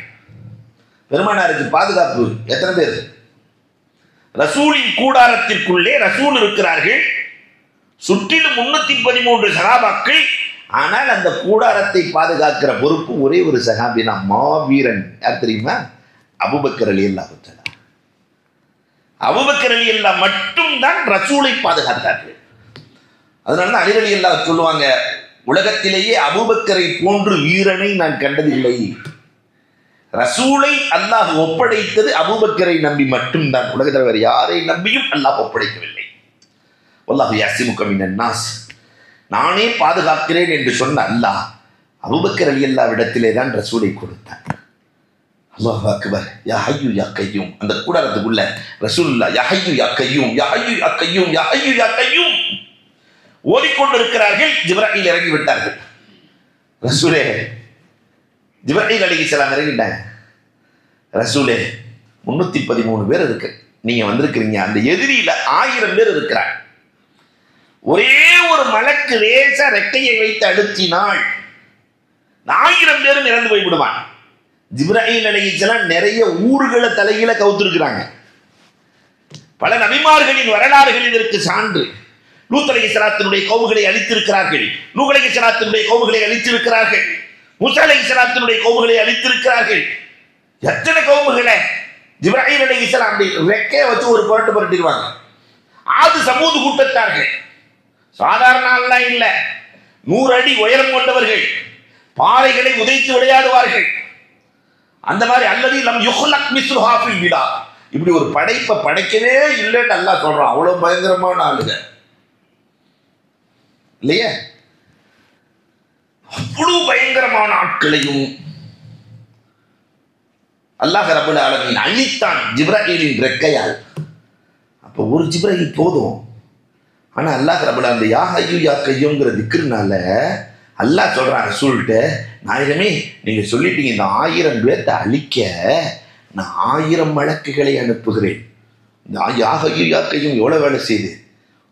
S1: பெருமானாருக்கு பாதுகாப்பு எத்தனை பேர்? ரசூலின் கூடாரத்திற்குள்ளே ரசூல் இருக்கிறார்கள், சுற்றிலும் 313 சஹாபாக்கள். ஆனால் அந்த கூடாரத்தை பாதுகாக்கிற பொறுப்பு ஒரே ஒரு சஹாபினா மாவீரன். யார் தெரியுமா? அபூபக்கர் ரலியல்லாஹு தஆலா. அபூபக்கர் ரலியல்லாஹு மட்டும்தான் ரசூலை பாதுகாத்தார்கள். அதனால தான் அலி ரலியல்லாஹு சொல்லுவாங்க, உலகத்திலேயே அபூபக்கரை போன்று வீரனை நான் கண்டதில்லை. ரசூலை அல்லாஹ் ஒப்படைத்தது அபூபக்கரை நம்பி மட்டும்தான். உலகத்தில் வேறு யாரை நம்பியும் அல்லாஹ் ஒப்படைக்கவில்லை. வல்லாஹு யஸிமுக மினன் நாஸ், நானே பாதுகாக்கிறேன் என்று சொன்ன அல்லாஹ் அபூபக்கர் ரலியல்லாஹு இடத்திலே தான் ரசூலை கொடுத்தார். அல்லாஹு அக்பர். யா ஹய்யு யா கய்யூம். அந்த கூடாரத்துக்குள்ள ரசூலுல்லாஹ் யா ஹய்யு யா கய்யூம், யா ஹய்யு யா கய்யூம், யா ஹய்யு யா கய்யூம் ஓதிக்கொண்டிருக்கிறார்கள். ஜிப்ராயில் இறங்கி விட்டார்கள். ரசூலே, ஜிப்ராயில் அலைஹிஸ்ஸலாம் இறங்கிட்டாங்க. ரசூலே, 313 பேர் இருக்கு, நீங்க வந்திருக்கிறீங்க. அந்த எதிரியில 1000 பேர் இருக்கிறாங்க. ஒரே ஒரு மலக்கு லேசா ரெக்கையை வைத்து அழுத்தினால் 1000 பேரும் இறந்து போய் விடுவான். ஜிப்ராயில் அலைஹிஸ்ஸலாம் நிறைய ஊர்களை தலையில கவுத்திருக்கிறாங்க. பல நபிமார்களின் வரலாறுகள் இதற்கு சான்று. லூத் அலைஹிஸ்ஸலாத்தினுடைய கௌமுகளை அழித்திருக்கிறார்கள், நூஹ் அலைஹிஸ்ஸலாத்தினுடைய கௌமுகளை அழித்திருக்கிறார்கள், மூசா அலைஹிஸ்ஸலாத்தினுடைய கௌமுகளை அழித்திருக்கிறார்கள். எத்தனை கௌமுகளை ஜிப்ராயில் அலைஹிஸ்ஸலாம் அப்படி ரெக்கையை வச்சு ஒரு புரட்டு புரட்டிடுவாங்க. ஆது சமூது கூட்டத்தார்கள் சாதாரண ஆள்லாம் இல்லை, 100 அடி உயரம் கொண்டவர்கள், பாறைகளை உதைத்து விளையாடுவார்கள். அந்த மாதிரி அல்லது லம் யுஹ்லக் மிஸ்லுஹா ஃபில் பிலாத், இப்படி ஒரு படைப்பை படைக்கவே இல்லைன்னு அல்லாஹ் சொல்றான். அவ்வளவு பயங்கரமான ஆளுங்க இல்லையா? அவ்வளவு பயங்கரமான ஆட்களையும் அல்லாஹ் ரப்பல் ஆலமீன் அழித்தான் ஜிப்ராயிலின் ரெக்கையால். அப்போ ஒரு ஜிப்ராயில் போதும். ஆனா அல்லாஹ் ரப்பல் ஆலமீன் யா ஹய்யு யா கய்யூம்ங்கற திக்ர்னால அல்லாஹ் சொல்றான் ரசூல்கிட்ட, நாயகமே நீங்க சொல்லிட்டீங்க இந்த 1000 பேர்த்தை அழிக்க நான் 1000 மலக்குகளை அனுப்புகிறேன். இந்த யா ஹய்யு யா கய்யூம் எவ்வளவு வேலை செய்து,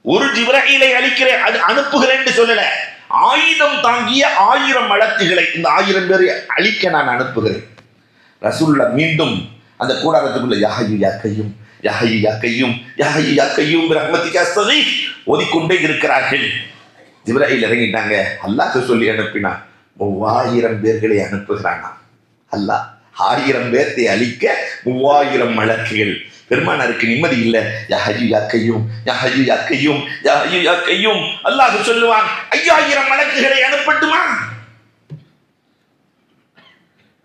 S1: ஒரு ஜிப்ராயிலை அழிக்கிறேன், அது அனுப்புகிறேன்னு சொல்லல, ஆயுதம் தாங்கிய 1000 மலக்குகளை இந்த 1000 பேரை அழிக்க நான் அனுப்புகிறேன். ரசூலுல்லாஹ் மீண்டும் அந்த கூடாரத்துக்குள்ள யா ஹய்யு யா கய்யூம், யா ஹய்யு யா கய்யூம், யா ஹய்யு யா கய்யூம் பிரஹ்மத்திக அஸ்தகீஸ் ஓதிக்கொண்டே இருக்கிறார்கள். ஜிப்ராயில் இறங்கிட்டாங்க. அல்லாஹ் சொல்லி அனுப்பினான், 3000 பேர்களை அனுப்புகிறானா அல்லாஹ். 1000 பேர்த்தை அழிக்க 3000 மலக்குகள். பெருமானாருக்கு நிம்மதி இல்லை. யா ஹய்யு யா கய்யூம், யா ஹய்யு யா கய்யூம், யா ஹய்யு யா கய்யூம். அல்லாஹ் சொல்லுவான், 5000 மலக்குகளை அனுப்பட்டுமா?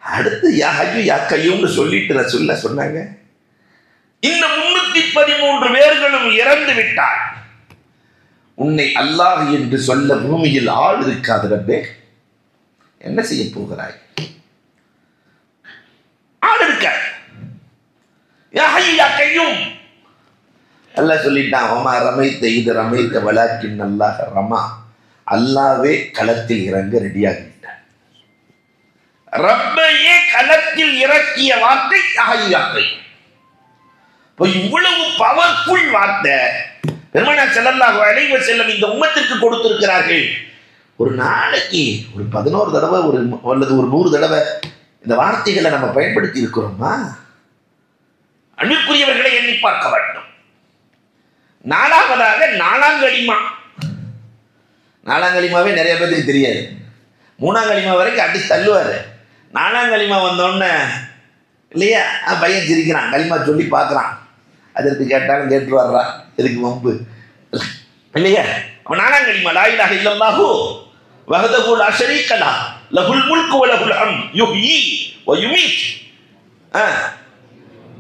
S1: அடுத்து யா ஹய்யு யா கய்யூம்னு சொல்லிட்டு ரசூலுல்லாஹ் சொன்னாங்க, இந்த 313 பேர்களும் இறந்து விட்டார், உன்னை அல்லாஹ் என்று சொல்ல பூமியில் ஆள் இருக்காது ரப்பே, என்ன செய்ய போகிறாய்? ஆள் இருக்க. யா ஹய்யு யா கய்யூம் அல்லாஹ் சொல்லிட்டான், வமா ரமைத்த இது ரமைத்த வலாக்கின் அல்லாஹ் ரமா, அல்லாஹ்வே களத்தில் இறங்க ரெடியாகி விட்டான். ரப்பையே களத்தில் இறக்கிய வார்த்தை யா ஹய்யு யா கய்யூம். இவ்வளவு பவர்ஃபுல் வார்த்தை பெருமானார் ஸல்லல்லாஹு அலைஹி வஸல்லம் இந்த உம்மத்திற்கு கொடுத்திருக்கிறார்கள். ஒரு நாளைக்கு ஒரு 11 தடவை அல்லது ஒரு 100 தடவை இந்த வார்த்தைகளை நம்ம பயன்படுத்தி இருக்கிறோமா? அன்பிற்குரியவர்களை எண்ணி பார்க்க வேண்டும். நாலாவதாக நாலாங்கலிமா. நாலாங்கலிமாவே நிறைய பேருக்கு தெரியாது. 3ஆம் கலிமா வரைக்கும் அடிச்சு தள்ளுவாரு. 4ஆம் கலிமா வந்தோடனே இல்லையா பையன் சிரிக்கிறான், கலிமா சொல்லி பார்க்குறான், அதற்கு கேட்டாலும் கேட்டு வர்றான், எதுக்கு வம்பு இல்லையா? அவன் 4ஆம் கலிமா லா இலாஹ இல்லல்லாஹு வஹ்தஹு லா ஷரீக லஹு லஹுல் முல்கு வ லஹுல் ஹம்து யுஹ்யி வ யுமீத்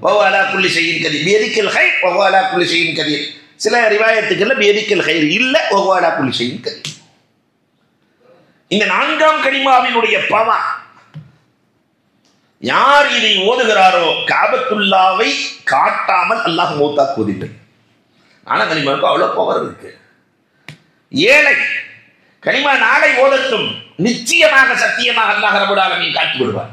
S1: வ ஹுவ அலா குல்லி ஷைஇன் கதீர் பியதில் கைர் வ ஹுவ அலா குல்லி ஷைஇன் கதீர். சில ரிவாயத்துக்கள்ல பியதில் கைர் இல்ல வ ஹுவ அலா குல்லி ஷைஇன் கதீர். இந்த 4ஆம் கலிமாவினுடைய பவர், யார் இதை ஓதுகிறாரோ காபத்துல்லாவை காட்டாமல் அல்லாஹ் மௌத்தாக்குவதில்லை. 4ஆம் கலிமாவுக்கு அவ்வளவு பவர் இருக்கு. ஏழை கலிமா நாளை ஓதட்டும், நிச்சயமாக சத்தியமாக அல்லாஹ் ரப்பல் ஆலமீன் காட்டி விடுவார்.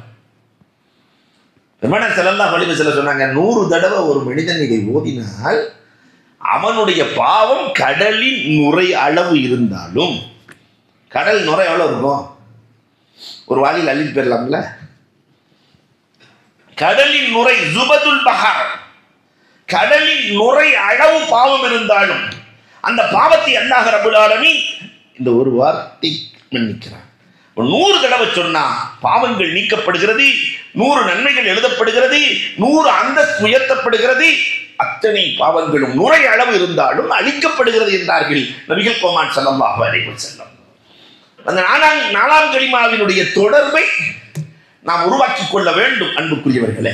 S1: பெருமானார் ஸல்லல்லாஹு அலைஹி வஸல்லம் சொன்னாங்க, 100 தடவை ஒரு மனிதன் இதை ஓதினால் அவனுடைய பாவம் கடலின் நுரை அளவு இருந்தாலும், கடல் நுரை எவ்வளவு இருக்கும்? ஒரு வாளியில் அள்ளிட்டு போயிடலாம்ல. கடலின் நுரை ஜுபதுல் பஹர், கடலில் நுரை அளவு பாவம் இருந்தாலும் அந்த பாவத்தை அல்லாஹ் ரப்பல் ஆலமீன் இந்த ஒரு வார்த்தை மன்னிக்கிறான். 100 தடவை சொன்னா பாவங்கள் நீக்கப்படுகிறது, 100 நன்மைகள் எழுதப்படுகிறது, 100 அந்தஸ்து உயர்த்தப்படுகிறது. அத்தனை பாவங்களும் நுரை அளவு இருந்தாலும் அழிக்கப்படுகிறது என்றார்கள் நபிகள் கோமான் ஸல்லல்லாஹு அலைஹி வஸல்லம். அந்த நாலாம் கலிமாவினுடைய தொடர்பை நாம் உருவாக்கி கொள்ள வேண்டும். அன்புக்குரியவர்களே,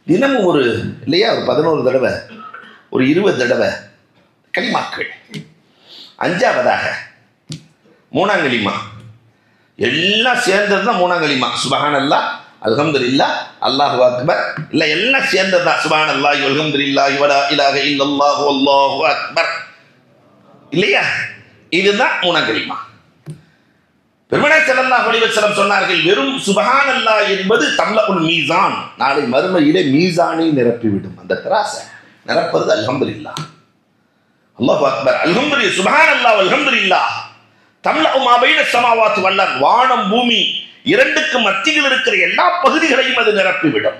S1: தினமும் ஒரு இல்லையா ஒரு 11 தடவை, ஒரு 20 தடவை கலிமாக்கள். 5வதாக 3ஆம் கலிமா, எல்லாம் சேர்ந்தது தான் 3ஆம் கலிமா. சுப்ஹானல்லாஹ், அல்ஹம்துலில்லாஹ், அல்லாஹு அக்பர், இல்லை எல்லாம் சேர்ந்தது தான். சுப்ஹானல்லாஹி வல்ஹம்துலில்லாஹி வலா இலாஹ இல்லல்லாஹு அல்லாஹு அக்பர், இல்லையா? இதுதான் 3ஆம் கலிமா. பெருமானார் ஸல்லல்லாஹு அலைஹி வஸல்லம் சொன்னார்கள், வெறும் சுப்ஹானல்லாஹ் என்பது தம்லஉல் மீசான், நாளை மறுமையிலே மீசானை நிரப்பிவிடும். அந்த திராசை நிரப்புறது அல்ஹம்துலில்லாஹ், அல்லாஹு அக்பர், அல்ஹம்துலில்லாஹ், சுப்ஹானல்லாஹ் வல்ஹம்துலில்லாஹ் தம்லஉ மா பைன ஸமாவாத்தி வல் அர்த், வானம் பூமி இரண்டுக்கு மத்தியில் இருக்கிற எல்லா பகுதிகளையும் அது நிரப்பிவிடும்.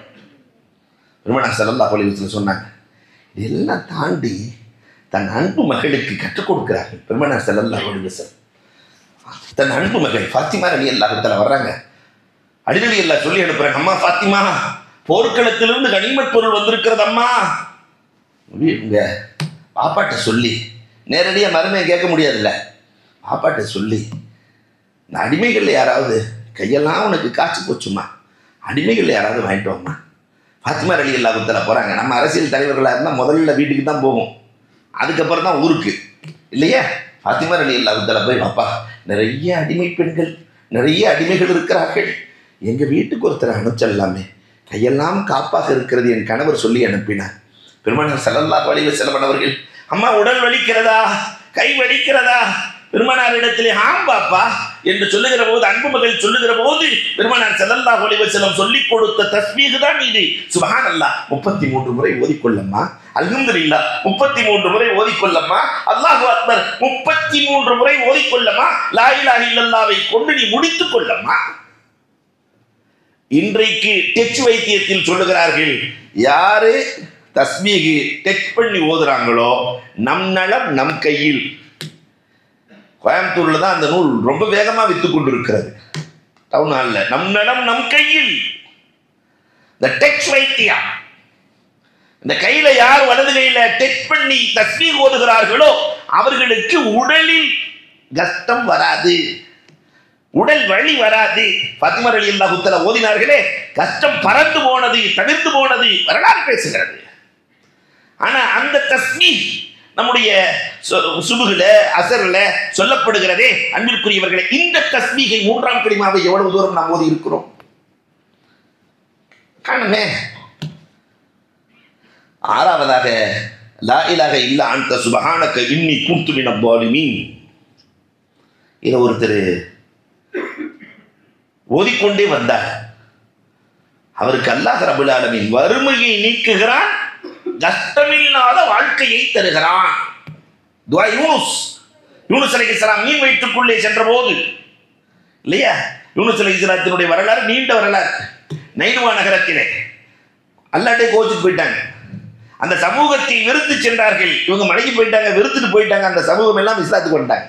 S1: பெருமானார் ஸல்லல்லாஹு அலைஹி வஸல்லம் சொன்னாங்க. இதெல்லாம் தாண்டி தன் அன்பு மகளுக்கு கற்றுக் கொடுக்கிறார்கள் பெருமானார் ஸல்லல்லாஹு அலைஹி வஸல்லம். தன் அன்பு மகள் ஃபாத்திமா ரலியல்லாஹு தஆலா வர்றாங்க. அலி ரலியல்லாஹு சொல்லி அனுப்புறாங்க, அம்மா ஃபாத்திமா, போர்க்களத்திலிருந்து கனிமத் பொருள் வந்திருக்கிறது அம்மா. இங்க பாப்பாட்ட சொல்லி, நேரடியாக மருமையை கேட்க முடியாதுல்ல, பாப்பாட்ட சொல்லி, இந்த அடிமைகள் யாராவது கையெல்லாம் உனக்கு காய்ச்சி போச்சுமா, அடிமைகள் யாராவது வாங்கிட்டு வாமா. ஃபாத்திமா ரலியல்லாஹு தஆலா போகிறாங்க. நம்ம அரசியல் தலைவர்களாக இருந்தால் முதல்ல வீட்டுக்கு தான் போகும், அதுக்கப்புறம் தான் ஊருக்கு, இல்லையா? ஃபாத்திமா ரலியல்லாஹு தஆலா போய், பாப்பா, நிறைய அடிமை பெண்கள், நிறைய அடிமைகள் இருக்கிறார்கள், எங்கள் வீட்டுக்கு ஒருத்தரை அனுப்பிச்சிடலாமே, கையெல்லாம் காப்பாக இருக்கிறது என் கணவர் சொல்லி அனுப்பினார். பெருமானார் ஸல்லல்லாஹு அலைஹி வஸல்லம் அவர்கள், அம்மா உடல் வலிக்கிறதா, கை வலிக்கிறதா? பெருமானாரிடத்திலே ஆம் பாப்பா என்று சொல்லுகிற போது, அன்பு மகள் சொல்லுகிற போது, பெருமானார் ஸல்லல்லாஹு அலைஹி வஸல்லம் சொல்லிக் கொடுத்த தஸ்பீஹ் தான் இது. சுப்ஹானல்லாஹ் 33 முறை ஓதிக்கொள்ளம்மா, அல்ஹம்துலில்லாஹ் 33 முறை ஓதிக்கொள்ளம்மா, அல்லாஹு அக்பர் 33 முறை ஓதிக்கொள்ளம்மா, லா இலாஹ இல்லல்லாஹ்வை கொண்டு நீ முடித்துக் கொள்ளம்மா. இன்றைக்கு டெச் வைத்தியத்தில் சொல்லுகிறார்கள், யாரு தஸ்பீஹ் டெச் பண்ணி ஓதுறாங்களோ நம் நலம் நம் கையில். கோயம்புத்தூர்ல தான் அந்த நூல் ரொம்ப வேகமா வித்து கொண்டு இருக்கிறது, டவுன் ஹால்ல. நம் நலம் நம் கையில், இந்த டெச் வைத்தியம். இந்த கையில யார் வலது கையில டெச் பண்ணி தஸ்பீஹ் ஓதுகிறார்களோ அவர்களுக்கு உடலில் கஷ்டம் வராது, உடல் வலி வராது. ஃபாத்திமா ரலியல்லாஹு தஆலா ஓதினார்களே, கஷ்டம் பறந்து போனது, தவிர்த்து போனது, வரலாறு பேசுகிறது. ஆனா அந்த தஸ்பீஹ் நம்முடைய சுபுகுல அசர்ல சொல்லப்படுகிறதே அன்பிற்குரியவர்களே, இந்த தஸ்பீஹை 3ஆம் கலிமாவை எவ்வளவு தூரம் நாம் ஓதி இருக்கிறோம் காணுமே. 6வதாக லா இலாஹ இல்லா அன்த சுப்ஹானக இன்னி குன்து மினல் ஸாலிமீன். இதை ஒருத்தர் ஓதிக்கொண்டே வந்தார். அவருக்கு அல்லாஹ் ரப்பல் ஆலமீன் வறுமையை நீக்குகிறான், கஷ்டமில்லாத வாழ்க்கையை தருகிறான். துஆ யூனுஸ் அலைஹிஸ்ஸலாம் மீன் வயிற்றுக்குள்ளே சென்ற போது, இல்லையா? யூனுஸ் அலைஹிஸ்ஸலாத்தினுடைய வரலாறு நீண்ட வரலாறு. நைனுவா நகரத்திலே அல்லாஹ்ட்டே கோச்சிட்டு போயிட்டாங்க, அந்த சமூகத்தை வெறுத்து சென்றார்கள். இவங்க மலைக்கு போயிட்டாங்க, வெறுத்துட்டு போயிட்டாங்க, அந்த சமூகம் எல்லாம் இஸ்லாத்துக்கு வந்துட்டாங்க.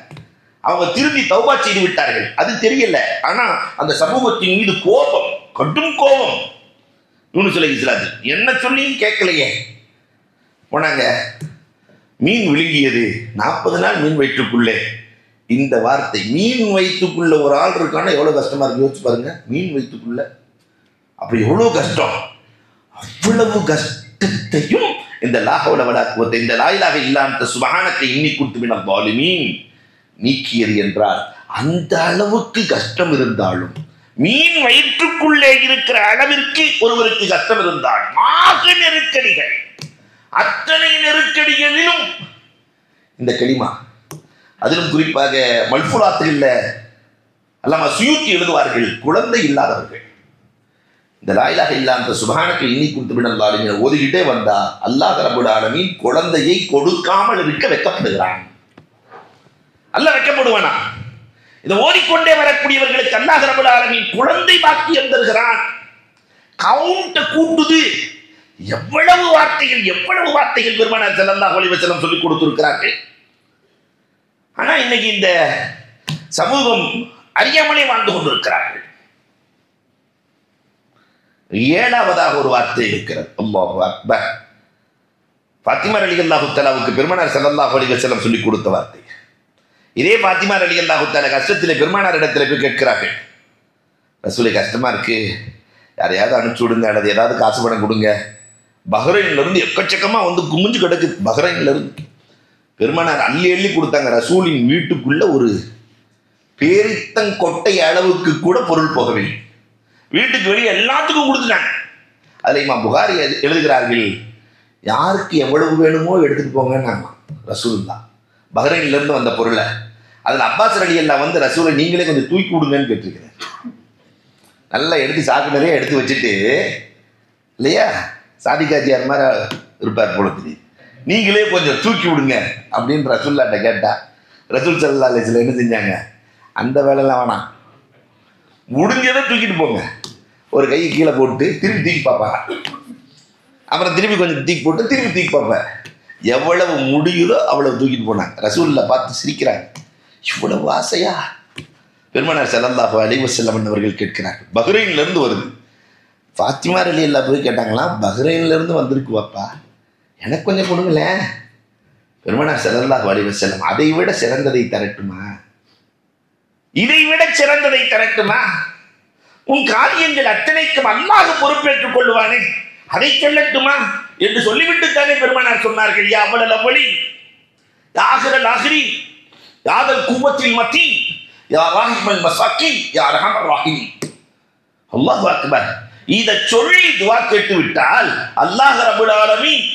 S1: அவங்க திரும்பி தௌபா செய்து விட்டார்கள், அது தெரியல. ஆனா அந்த சமூகத்தின் மீது கோபம், கடும் கோபம். யூனுஸ் அலைஹிஸ்ஸலாம் என்ன சொல்லி கேட்கலையே, போனாங்க. மீன் விழுங்கியது, 40 நாள் மீன் வயிற்றுக்குள்ளே. இந்த வார்த்தை, மீன் வயிற்றுக்குள்ள ஒரு ஆள் இருக்கான எவ்வளவு கஷ்டமா இருக்கு யோசிச்சு பாருங்க. மீன் வயிற்றுக்குள்ள அப்ப எவ்வளவு கஷ்டம். அவ்வளவு கஷ்டத்தையும் இந்த லாஹவுல வலா குவத்த, இந்த லா இலாஹ இல்லா அன்த சுப்ஹானக இன்னி குன்து மினல் ஸாலிமீன் நீக்கியது என்றால், அந்த அளவுக்கு கஷ்டம் இருந்தாலும், மீன் வயிற்றுக்குள்ளே இருக்கிற அளவிற்கு ஒருவருக்கு கஷ்டம் இருந்தால், மாக நெருக்கடிகள், அத்தனை நெருக்கடிகளிலும் இந்த கலிமா, அதிலும் குறிப்பாக மல்ஃபுலாத்தில் அல்லாமா சுயூத்தி எழுதுவார்கள், குழந்தை இல்லாதவர்கள் இந்த லா இலாஹ இல்லா அன்த சுப்ஹானக இன்னி குன்து மினல் ஸாலிமீன் ஓதிக்கிட்டே வந்தா அல்லாஹ் ரப்பல் ஆலமீன் குழந்தையை கொடுக்காமல் இருக்க வெட்கப்படுகிறான். அல்லாஹ் வெட்கப்படுவானா? இதை ஓதிக்கொண்டே வரக்கூடியவர்களுக்கு அல்லாஹ் ரப்பல் ஆலமீன் குழந்தை பாக்கியம் தருகிறான். கவுண்ட கூட்டுது, எவ்வளவு வார்த்தைகள் பெருமானார் ஸல்லல்லாஹு அலைஹி வஸல்லம் சொல்லிக் கொடுத்திருக்கிறார்கள். ஆனா இன்னைக்கு இந்த சமூகம் அறியாமலே வாழ்ந்து கொண்டிருக்கிறார்கள். ஏழாவதாக ஒரு வார்த்தை இருக்கிறது, அல்லாஹு அக்பர். ஃபாத்திமா ரலியல்லாஹு தஆலாவுக்கு பெருமானார் ஸல்லல்லாஹு அலைஹி வஸல்லம் சொல்லிக் கொடுத்த வார்த்தை. இதே ஃபாத்திமா ரலியல்லாஹு தஆலா கஷ்டத்திலே பெருமானார் இடத்துல போய் கேட்கிறார்கள், ரசூலே கஷ்டமா இருக்கு, யாரையாவது அனுப்பிச்சு விடுங்க, அல்லது ஏதாவது காசு பணம் கொடுங்க. பஹ்ரைன்ல இருந்து எக்கச்சக்கமா வந்து குமிஞ்சு கிடக்குது. பஹ்ரைன்ல இருந்து பெருமானார் அள்ளி அள்ளி கொடுத்தாங்க. ரசூலின் வீட்டுக்குள்ள ஒரு பேரித்தங்கொட்டை அளவுக்கு கூட பொருள் போகவில்லை. வீட்டுக்கு வெளியே எல்லாத்துக்கும் கொடுத்துட்டாங்க. அதில் இமாம் புகாரி எழுதுகிறார்கள், யாருக்கு எவ்வளவு வேணுமோ எடுத்துட்டு போங்கன்னாங்க ரசூலுல்லாஹ். பஹ்ரைன்ல இருந்து வந்த பொருளை அதில் அப்பாஸ் ரலியல்லாஹு வந்து ரசூலை நீங்களே கொஞ்சம் தூக்கி விடுங்கன்னு கேட்டிருக்கிறேன். நல்லா எடுத்து சாக்கு நிறைய எடுத்து வச்சுட்டு, இல்லையா சாதிகாஜியார் மாதிரி இருப்பார் போல தெரியுது, நீங்களே கொஞ்சம் தூக்கி விடுங்க அப்படின்னு ரசூல்லாட்ட கேட்டா ரசூல் ஸல்லல்லாஹு அலைஹி வஸல்லம் என்ன செஞ்சாங்க, அந்த வேலைலாம் வேணாம், முடிஞ்சதை தூக்கிட்டு போங்க. ஒரு கையை கீழே போட்டு திருப்பி தூக்கி பார்ப்பாங்க, அப்புறம் திருப்பி கொஞ்சம் தூக்கி போட்டு திருப்பி தூக்கி பார்ப்பேன். எவ்வளவு முடியுதோ அவ்வளவு தூக்கிட்டு போனாங்க. ரசூல்ல பார்த்து சிரிக்கிறாங்க, இவ்வளவு ஆசையா? பெருமானார் ஸல்லல்லாஹு அலைஹி வஸல்லம் அவர்கள் கேட்கிறார்கள், பஹ்ரைன்ல இருந்து வருது. ஃபாத்திமா ரலியல்லாஹு போய் கேட்டாங்களாம், பஹ்ரைன்ல இருந்து வந்திருக்கு வாப்பா, எனக்கு கொஞ்சம் கொடுங்களேன். பெருமானார் ஸல்லல்லாஹு அலைஹி வஸல்லம், அதை விட சிறந்ததை தரட்டுமா, இதை விட சிறந்ததை தரட்டுமா, உன் காரியங்கள் அத்தனைக்கும் அல்லாஹ் பொறுப்பேற்றுக் கொள்வானே, அதை சொல்லட்டுமா என்று சொல்லிவிட்டு தானே பெருமானார் சொன்னார்கள், யா அவ்வளல் அவ்வளி யா ஆகிரல் ஆகிரி யாதல் குவத்தில் மத்தி யா ராஹிமல் மசாக்கி யா ரஹமர் ராஹிமி. அல்லாஹு அக்பர். இதை சொல்லி துஆ கேட்டு விட்டால் அல்லாஹ் ரப்பல் ஆலமீன்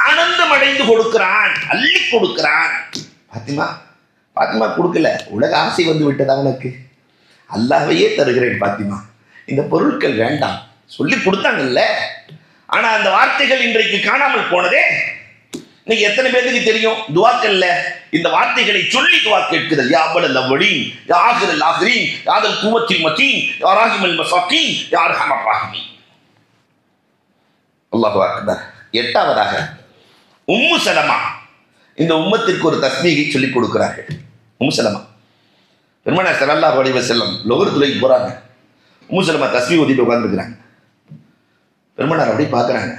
S1: ஆனந்தம் அடைந்து கொடுக்கிறான், அள்ளி கொடுக்கிறான். பாத்திமா கொடுக்கல, உலக ஆசை வந்து விட்டதா உனக்கு, அல்லாஹ்வையே தருகிறேன் பாத்திமா, இந்த பொருட்கள் வேண்டாம் சொல்லி கொடுத்தாங்கல்ல. ஆனா அந்த வார்த்தைகள் இன்றைக்கு காணாமல் போனதே. இன்னைக்கு எத்தனை பேருக்கு தெரியும் துஆக்கல்ல இந்த வார்த்தைகளை சொல்லி துஆ கேட்குதல், யா அவ்வலல் அவ்வலீன் யா ஆகிரல் ஆகிரீன் யாதல் குவத்தில் மத்தீன் யா ராஹிமல் மசாக்கீன் யா அர்ஹமர் ராஹிமீன். அல்லாஹு அக்பர். எட்டாவதாக உம்மு சலமா, இந்த உம்மத்திற்கு ஒரு தஸ்பீகை சொல்லிக் கொடுக்கிறார்கள். உம்மு சலமா பெருமானார் ஸல்லல்லாஹு அலைஹி வஸல்லம் லோகர் துளைக்கு போறாங்க. உம்மு சலமா தஸ்பீக் ஓதிட்டு உட்கார்ந்துருக்கிறாங்க. பெருமானார் அப்படி பார்க்குறாங்க.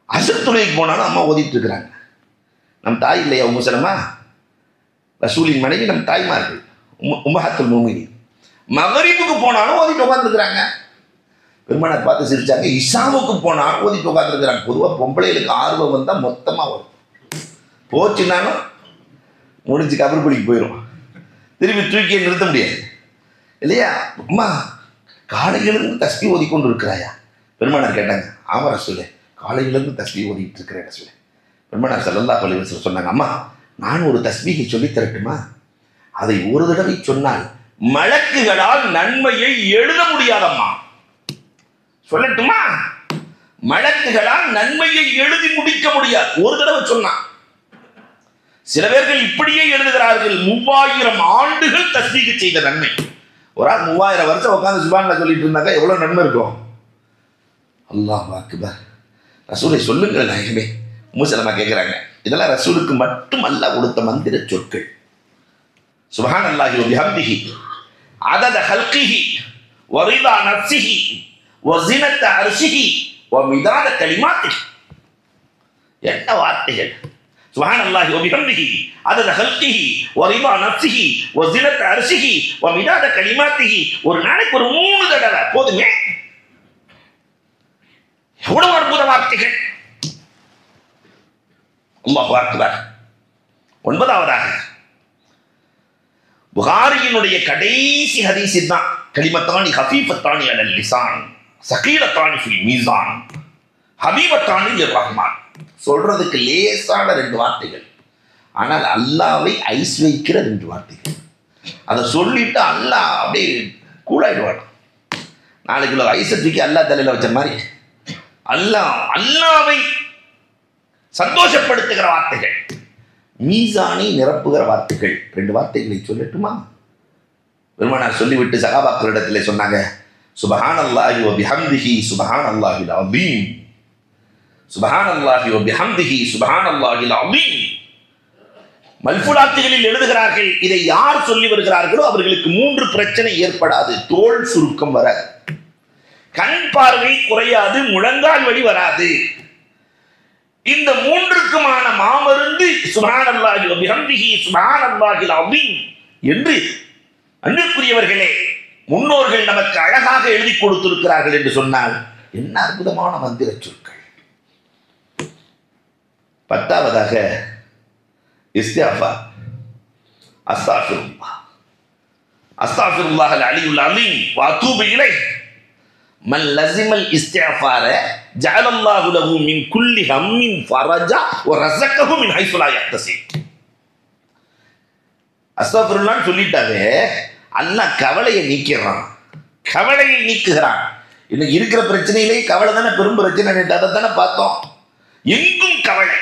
S1: அசர் துளைக்கு போனாலும் அம்மா ஓதிட்டு இருக்கிறாங்க. நம் தாய் இல்லையா உம்மு சலமா? ரசூலின் மனைவி, நம் தாய்மார்கள், உம்மஹத்துல் முஃமினீன். மகரிபுக்கு போனாலும் ஓதிட்டு உட்கார்ந்துருக்கிறாங்க. பெருமானார் பார்த்து சிரிச்சாங்க. இஷாவுக்கு போனாலும் ஓதிட்டு உட்கார்ந்துருக்கிறாங்க. பொதுவாக பொம்பளைகளுக்கு ஆர்வம் வந்தால் மொத்தமாக வரும், போச்சுனாலும் முடிஞ்சு கபர்குழிக்கு போயிடும், திரும்பி தூக்கியே நிறுத்த முடியாது இல்லையா? அம்மா காலையிலிருந்து தஸ்பீ ஓதிக்கொண்டு இருக்கிறாயா? பெருமானார் கேட்டாங்க. ஆமா ரசூலே, காலையிலிருந்து தஸ்பீ ஓதிட்டு இருக்கிறேன் ரசூலே. பெருமானார் ஸல்லல்லாஹு அலைஹி வஸல்லம் சொன்னாங்க, அம்மா நான் ஒரு தஸ்பீகை சொல்லி தரட்டுமா? அதை ஒரு தடவை சொன்னால் மலக்குகளால் நன்மையை எழுத முடியாதம்மா, சொல்லட்டுமா? மலக்குகளால் நன்மையை எழுதி முடிக்க முடியாது, ஒரு தடவை சொன்னான். சில பேர்கள் இப்படியே எழுதுகிறார்கள், 3000 ஆண்டுகள் தஸ்பீக செய்த நன்மை. ஒரு ஆள் 3000 வருஷம் உட்காந்து சுப்ஹானல்லாஹ் சொல்லிட்டு இருந்தாக்கா எவ்வளவு நன்மை இருக்கும்? அல்லாஹ் அக்பர். ரசூலை சொல்லுங்கள் நாயகமே. உம்மு சலமா கேட்கிறாங்க. இதெல்லாம் ரசூலுக்கு மட்டும் அல்லாஹ் கொடுத்த மந்திர சொற்கள். சுப்ஹானல்லாஹி வ பிஹம்திஹி அதத ஹல்கிஹி வ ரிதா நஃப்ஸிஹி வ ஸினத அர்ஷிஹி வ மிதாத கலிமாத்திஹி. என்ன வார்த்தைகள்! சுப்ஹானல்லாஹி வ பிஹம்திஹி அதத ஹல்கிஹி வ ரிதா நஃப்ஸிஹி வ ஸினத அர்ஷிஹி வ மிதாத கலிமாத்திஹி. ஒரு நாளைக்கு ஒரு 3 தடவை போதுமே. எவ்வளவு அற்புத வார்த்தைகள்! அல்லாஹு அக்பர். 9வதாக புகாரியினுடைய கடைசி ஹதீஸ் தான், கலிமத்தானி ஹஃபீஃபத்தானி அலல் லிசான் ஸகீலத்தானி ஃபில் மீசான் ஹபீபத்தானி லிர் ரஹ்மான். சொல்றதுக்கு லேசான 2 வார்த்தைகள், ஆனால் அல்லாஹ்வை ஐஸ் வைக்கிற 2 வார்த்தைகள். அதை சொல்லிட்டு அல்லாஹ் அப்படியே கூலாயிடுவான். 4 கிலோ ஐஸை தூக்கி அல்லாஹ் தலையில வச்ச மாதிரி அல்லாஹ்வை சந்தோஷப்படுத்துகிற வார்த்தைகள், மீசானை நிரப்புகிற வார்த்தைகள். 2 வார்த்தைகளை சொல்லட்டுமா? பெருமானார் சொல்லிவிட்டு சகாபாக்களிடத்திலே சொன்னாங்க, சுப்ஹானல்லாஹி வ பிஹம்திஹி சுப்ஹானல்லாஹில் அஸீம், சுப்ஹானல்லாஹி வ பிஹம்திஹி சுப்ஹானல்லாஹில் அஸீம். மல்ஃபுலாத்துகளில் எழுதுகிறார்கள், இதை யார் சொல்லி வருகிறார்களோ அவர்களுக்கு 3 பிரச்சனை ஏற்படாது. தோல் சுருக்கம் வராது, கண் பார்வை குறையாது, முழங்கால் வலி வராது. இந்த 3க்குமான மாமருந்து சுப்ஹானல்லாஹி வ பிஹம்திஹி சுப்ஹானல்லாஹில் அஸீம் என்று அன்பிற்குரியவர்களே முன்னோர்கள் நமக்கு அழகாக எழுதி கொடுத்திருக்கிறார்கள் என்று சொன்னால் என்ன அற்புதமான மந்திர சொற்கள். 10வதாக இஸ்திக்ஃபார். அஸ்தக்ஃபிருல்லாஹ் அஸ்தக்ஃபிருல்லாஹல் அலியுல் அலீம் வ அதூபு இலைஹ். மன் லஸிமல் இஸ்திக்ஃபார ஜஅலல்லாஹு லஹு மின் குல்லி ஹம்மின் ஃபரஜா வ ரஸகஹு மின் ஹைஸு லா யஹ்தஸிப். அஸ்தக்ஃபிருல்லாஹ் சொல்லிட்டாவே அல்லாஹ் கவலையை நீக்கிறான், கவலையை நீக்குகிறான். இன்னைக்கு இருக்கிற பிரச்சனையிலே கவலை தானே பெரும் பிரச்சனை. அதை தானே பார்த்தோம். எங்கும் கவலை.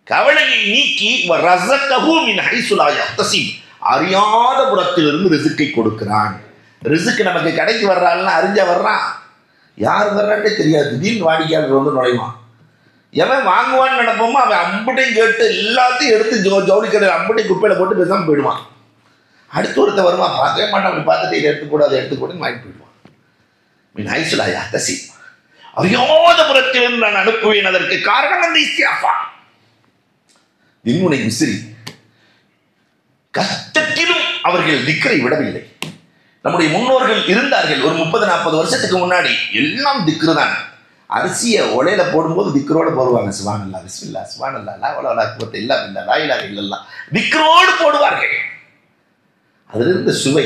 S1: கவலையை நீக்கி ரஸகஹு மின் ஹைஸு லா யஹ்தஸிப், அறியாத புறத்திலிருந்து ரிஸ்கை கொடுக்கிறான். ரிஸ்க் நமக்கு கடைக்கு வர்றாள்னா அறிஞ்சா வர்றான், யார் வர்றான்னே தெரியாது. திடீர்னு வாடிக்கையாளர் வந்து நுழைவான். எவன் வாங்குவான்னு நினைப்போமோ அவன் அம்புட்டையும் கேட்டு எல்லாத்தையும் எடுத்து ஜவுளி கடையில் அம்புட்டையும் குப்பையில் போட்டு பேசாமல் போயிடுவான். அடுத்து ஒருத்த வருவான், பார்க்கவே மாட்டான். அப்படி பார்த்துட்டு இதை எடுத்துக்கூடாது எடுத்துக்கூடாது வாங்கிட்டு போயிடுவான். மின் ஹைஸு லா யஹ்தஸிப், அறியாத புறத்திலிருந்து நான் அனுப்புவேன். அதற்கு காரணம் அந்த இஸ்திக்ஃபார். தின்னுனை மிஸ்ரி கஷ்டத்திலும் அவர்கள் திக்ரை விடவில்லை. நம்முடைய முன்னோர்கள் இருந்தார்கள். ஒரு 30-40 வருஷத்துக்கு முன்னாடி எல்லாம் திக்ரு தான். அரிசியை ஒலையில போடும்போது திக்ரோடு போடுவாங்க. சுப்ஹானல்லாஹ் பிஸ்மில்லாஹ் சுப்ஹானல்லாஹ் லா ஹவ்ல வலா குவத்த இல்லா பில்லாஹ் லா இலாஹா இல்லல்லாஹ் திக்ரோடு போடுவார்கள். அதில் இருந்த சுவை.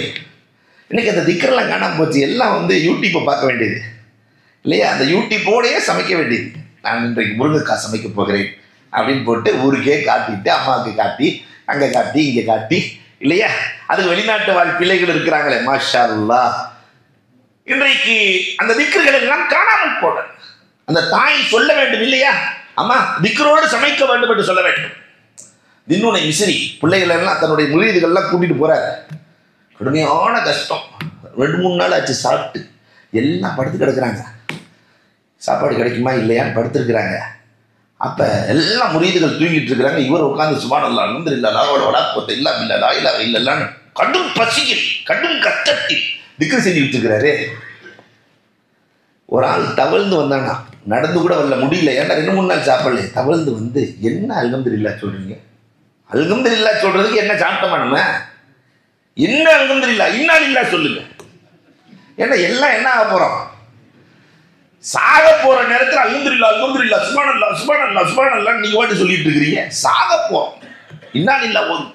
S1: இன்னைக்கு அந்த திக்ரெல்லாம் காணாம போச்சு. எல்லாம் வந்து யூடியூப்பை பார்க்க வேண்டியது இல்லையா? அந்த யூடியூப்போடையே சமைக்க வேண்டியது. நான் இன்றைக்கு முருங்கைக்காய் சமைக்க போகிறேன் அப்படின்னு போட்டு ஊருக்கே காட்டிட்டு, அம்மாவுக்கு காட்டி, அங்கே காட்டி, இங்கே காட்டி இல்லையா? அது வெளிநாட்டு வாழ் பிள்ளைகள் இருக்கிறாங்களே, மாஷா அல்லாஹ். இன்றைக்கு அந்த திக்ருகள் எல்லாம் காணாமல் போன. அந்த தாய் சொல்ல வேண்டும் இல்லையா, அம்மா திக்ரோடு சமைக்க வேண்டும் என்று சொல்ல வேண்டும். தின்னுனை மிஸ்ரி பிள்ளைகள் எல்லாம் தன்னுடைய முரீதுகள்லாம் கூட்டிட்டு போறாரு. கடுமையான கஷ்டம். 2-3 நாள் ஆச்சு சாப்பிட்டு. எல்லாம் படுத்து கிடக்குறாங்க. சாப்பாடு கிடைக்குமா இல்லையான்னு படுத்துருக்குறாங்க. அப்போ எல்லாம் முரீதுகள் தூங்கிட்டு இருக்கிறாங்க. இவர் உட்காந்து சுப்ஹானல்லாஹ் அல்ஹம்துலில்லாஹ் லா ஹவ்ல வலா குவத்த இல்லா பில்லாஹ் லா இலாஹா இல்லல்லாஹ் கடும் பசியில் கடும் கஷ்டத்தில் திக்ர் செஞ்சுட்டு இருக்கிறாரு. ஒரு ஆள் தவழ்ந்து வந்தானா, நடந்து கூட வரல, முடியல. ஏன்னா 2-3 நாள் சாப்பிடல. தவழ்ந்து வந்து, என்ன அல்ஹம்துலில்லாஹ் சொல்றீங்க? அல்ஹம்துலில்லாஹ் சொல்றதுக்கு என்ன சாப்பிட்டோமா நம்ம? என்ன அல்ஹம்துலில்லாஹ் இன்னாலில்லாஹ் சொல்லுங்க. ஏன்னா எல்லாம் என்ன ஆக போறோம்? சாக போற நேரத்தில் அல்ஹம்துலில்லாஹ் அல்ஹம்துலில்லாஹ் சுப்ஹானல்லாஹ் சுப்ஹானல்லாஹ் சுப்ஹானல்லாஹ் நீங்க வாட்டி சொல்லிட்டு இருக்கிறீங்க. சாக போறோம். இன்னாலில்லாஹ் போதும்.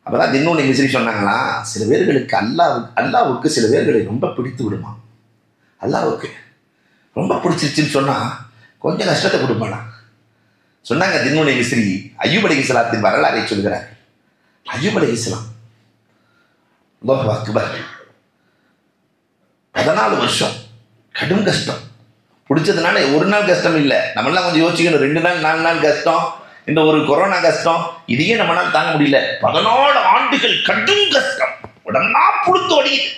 S1: அப்பதான் தின்னுனை மிஸ்ரி சொன்னாங்களா, சில பேர்களுக்கு அல்லாவுக்கு சில பேர்களை ரொம்ப பிடித்து விடுமா. அல்லாவுக்கு ரொம்ப பிடிச்சிருச்சுன்னு சொன்னா கொஞ்சம் கஷ்டத்தை கொடுப்பானா சொன்னாங்க தின்னுனை மிஸ்ரி. அய்யூப் அலைஹிஸ்ஸலாத்தின் வரலாறை சொல்கிறார். அய்யூப் அலைஹிஸ்ஸலாம் அல்லாஹு அக்பர் 14 வருஷம் கடும் கஷ்டம். பிடிச்சதுனால ஒரு நாள் கஷ்டம் இல்லை. நம்மளாம் கொஞ்சம் யோசிக்கணும். 2 நாள் 4 நாள் கஷ்டம். இந்த ஒரு கொரோனா கஷ்டம் இதையே நம்மளால் தாங்க முடியல. 14 ஆண்டுகள் கடும் கஷ்டம். உடம்பா புடுத்து ஓடியுது.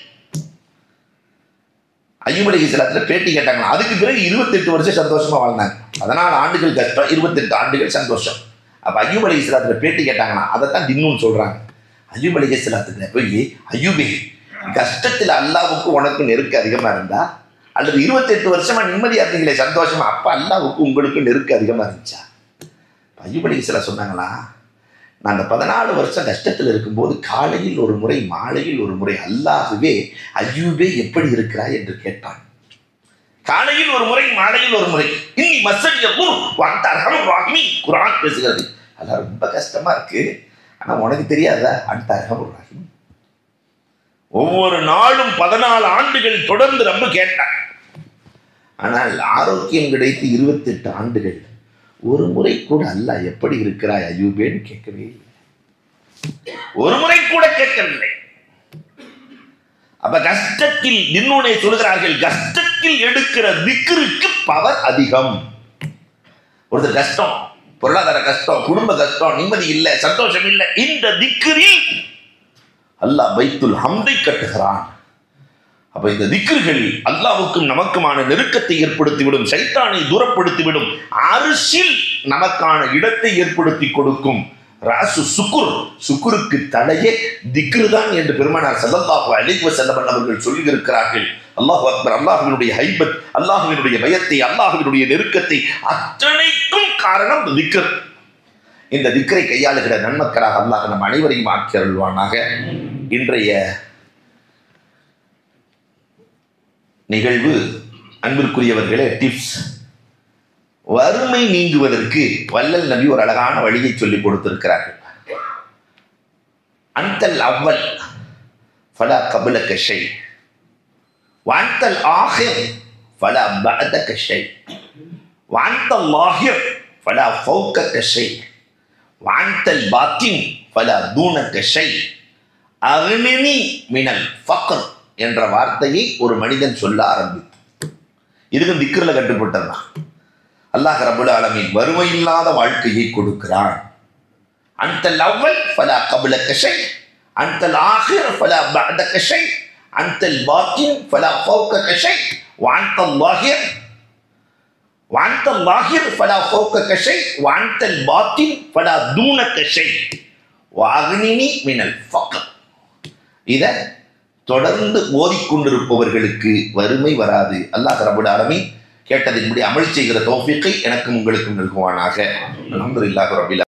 S1: அய்யூப் அலைஹிஸ்ஸலாத்துல பேட்டி கேட்டாங்களா. அதுக்கு பிறகு 28 வருஷம் சந்தோஷமா வாழ்ந்தாங்க. 14 ஆண்டுகள் கஷ்டம், 28 ஆண்டுகள் சந்தோஷம். அப்ப அய்யூப் அலைஹிஸ்ஸலாத்துல பேட்டி கேட்டாங்களா. அதைத்தான் தின்னுன்னு சொல்றாங்க. அய்யூப் அலைஹிஸ்ஸலாத்துல போய், அய்யூபே கஷ்டத்தில் அல்லாவுக்கு உனக்கு நெருக்க அதிகமா இருந்தா, அல்லது 28 வருஷமா நிம்மதியா இருந்தீங்களே சந்தோஷமா, அப்ப அல்லாவுக்கு உங்களுக்கு நெருக்க அதிகமா இருந்துச்சா? அய்யூப் அலைஹிஸ்ஸலாம் சொன்னாங்களா, நான் அந்த 14 வருஷம் கஷ்டத்தில் இருக்கும்போது காலையில் ஒரு முறை மாலையில் ஒரு முறை அல்லாஹ்வே அய்யூபே எப்படி இருக்கிறாய் என்று கேட்டான். காலையில் ஒரு முறை மாலையில் ஒரு முறை. இன்னி மஸ்ஸனிய துர் வ அன்த அர்ஹமுர் ராஹிமீன் குர்ஆன் பேசுகிறது. அல்லாஹ் ரொம்ப கஷ்டமா இருக்கு, ஆனா உனக்கு தெரியாதா அன்த அர்ஹமுர் ராஹிமீன். ஒவ்வொரு நாளும் 14 ஆண்டுகள் தொடர்ந்து ரொம்ப கேட்டான். ஆனால் ஆரோக்கியம் கிடைத்து 28 ஆண்டுகள் ஒரு முறை கூட அல்லாஹ் எப்படி இருக்கிறாய் அய்யூபேன்னு கேட்கவே இல்லை. ஒரு முறை கூட கேட்கவில்லை. அப்ப கஷ்டத்தில் தின்னுனை சொல்கிறார்கள், கஷ்டத்தில் எடுக்கிற திக்ருக்கு பவர் அதிகம். ஒருத்தர் கஷ்டம், பொருளாதார கஷ்டம், குடும்ப கஷ்டம், நிம்மதி இல்லை, சந்தோஷம் இல்லை, இந்த திக்ரில் அல்லாஹ் பைத்துல் ஹம்தை கட்டுகிறான். அப்ப இந்த திக்ர்கள் அல்லாஹ்வுக்கும் நமக்குமான நெருக்கத்தை ஏற்படுத்திவிடும், ஷைத்தானை தூரப்படுத்திவிடும், அர்ஷில் நமக்கான இடத்தை ஏற்படுத்தி கொடுக்கும். ராசு சுக்குர், சுக்குருக்கு தலையே திக்ரு தான் என்று பெருமானார் ஸல்லல்லாஹு அலைஹி வஸல்லம் அவர்கள் சொல்லி இருக்கிறார்கள். அல்லாஹ் அக்பர். அல்லாஹ்வினுடைய ஹைபத், அல்லாஹ்வினுடைய பயத்தை, அல்லாஹ்வினுடைய நெருக்கத்தை அத்தனைக்கும் காரணம் திக்ர். இந்த திக்ரை கையாளுகிற நன்மக்களாக அல்லாஹ் நம் அனைவரையும் ஆக்கி அருள்வானாக. இன்றைய நிகழ்வு அன்பிற்குரியவர்களே டிப்ஸ். வறுமை நீங்குவதற்கு வல்லல் நபி ஒரு அழகான வழியை சொல்லிக் கொடுத்திருக்கிறார்கள். அன்தல் அவ்வல் ஃபலா கபலக ஷை வஅன்தல் ஆஹிர் ஃபலா பஅதக ஷை வஅன்தல் லாஹிர் ஃபலா ஃபௌகக ஷை வஅன்தல் பாத்தின் ஃபலா தூனக ஷை அக்னினி மினல் ஃபக்ர் என்ற வார்த்தையை ஒரு மனிதன் சொல்ல ஆரம்பித்து, இதுக்கு திக்ருல கட்டுப்பட்டதுதான். அல்லாஹ் ரப்பல் ஆலமீன் வறுமை இல்லாத வாழ்க்கையை கொடுக்கிறான். அன்தல் அவ்வல் ஃபலா கபலக ஷை அன்தல் ஆஹிர் ஃபலா பஅதக ஷை அன்தல் பாத்தின் ஃபலா ஃபௌகக ஷை வஅன்தல் லாஹிர் ஃபலா ஃபௌகக ஷை வஅன்தல் பாத்தின் ஃபலா தூனக ஷை வஅக்னினி மினல் ஃபக்ர். இத தொடர்ந்து ஓதிக்கொண்டிருப்பவர்களுக்கு வறுமை வராது. அல்லாஹ் ரப்பல் ஆலமீன் கேட்டதின்படி அமல் செய்கிற தௌஃபீக்கை எனக்கும் உங்களுக்கும் நல்குவானாக. அல்ஹம்துலில்லாஹி ரப்பில்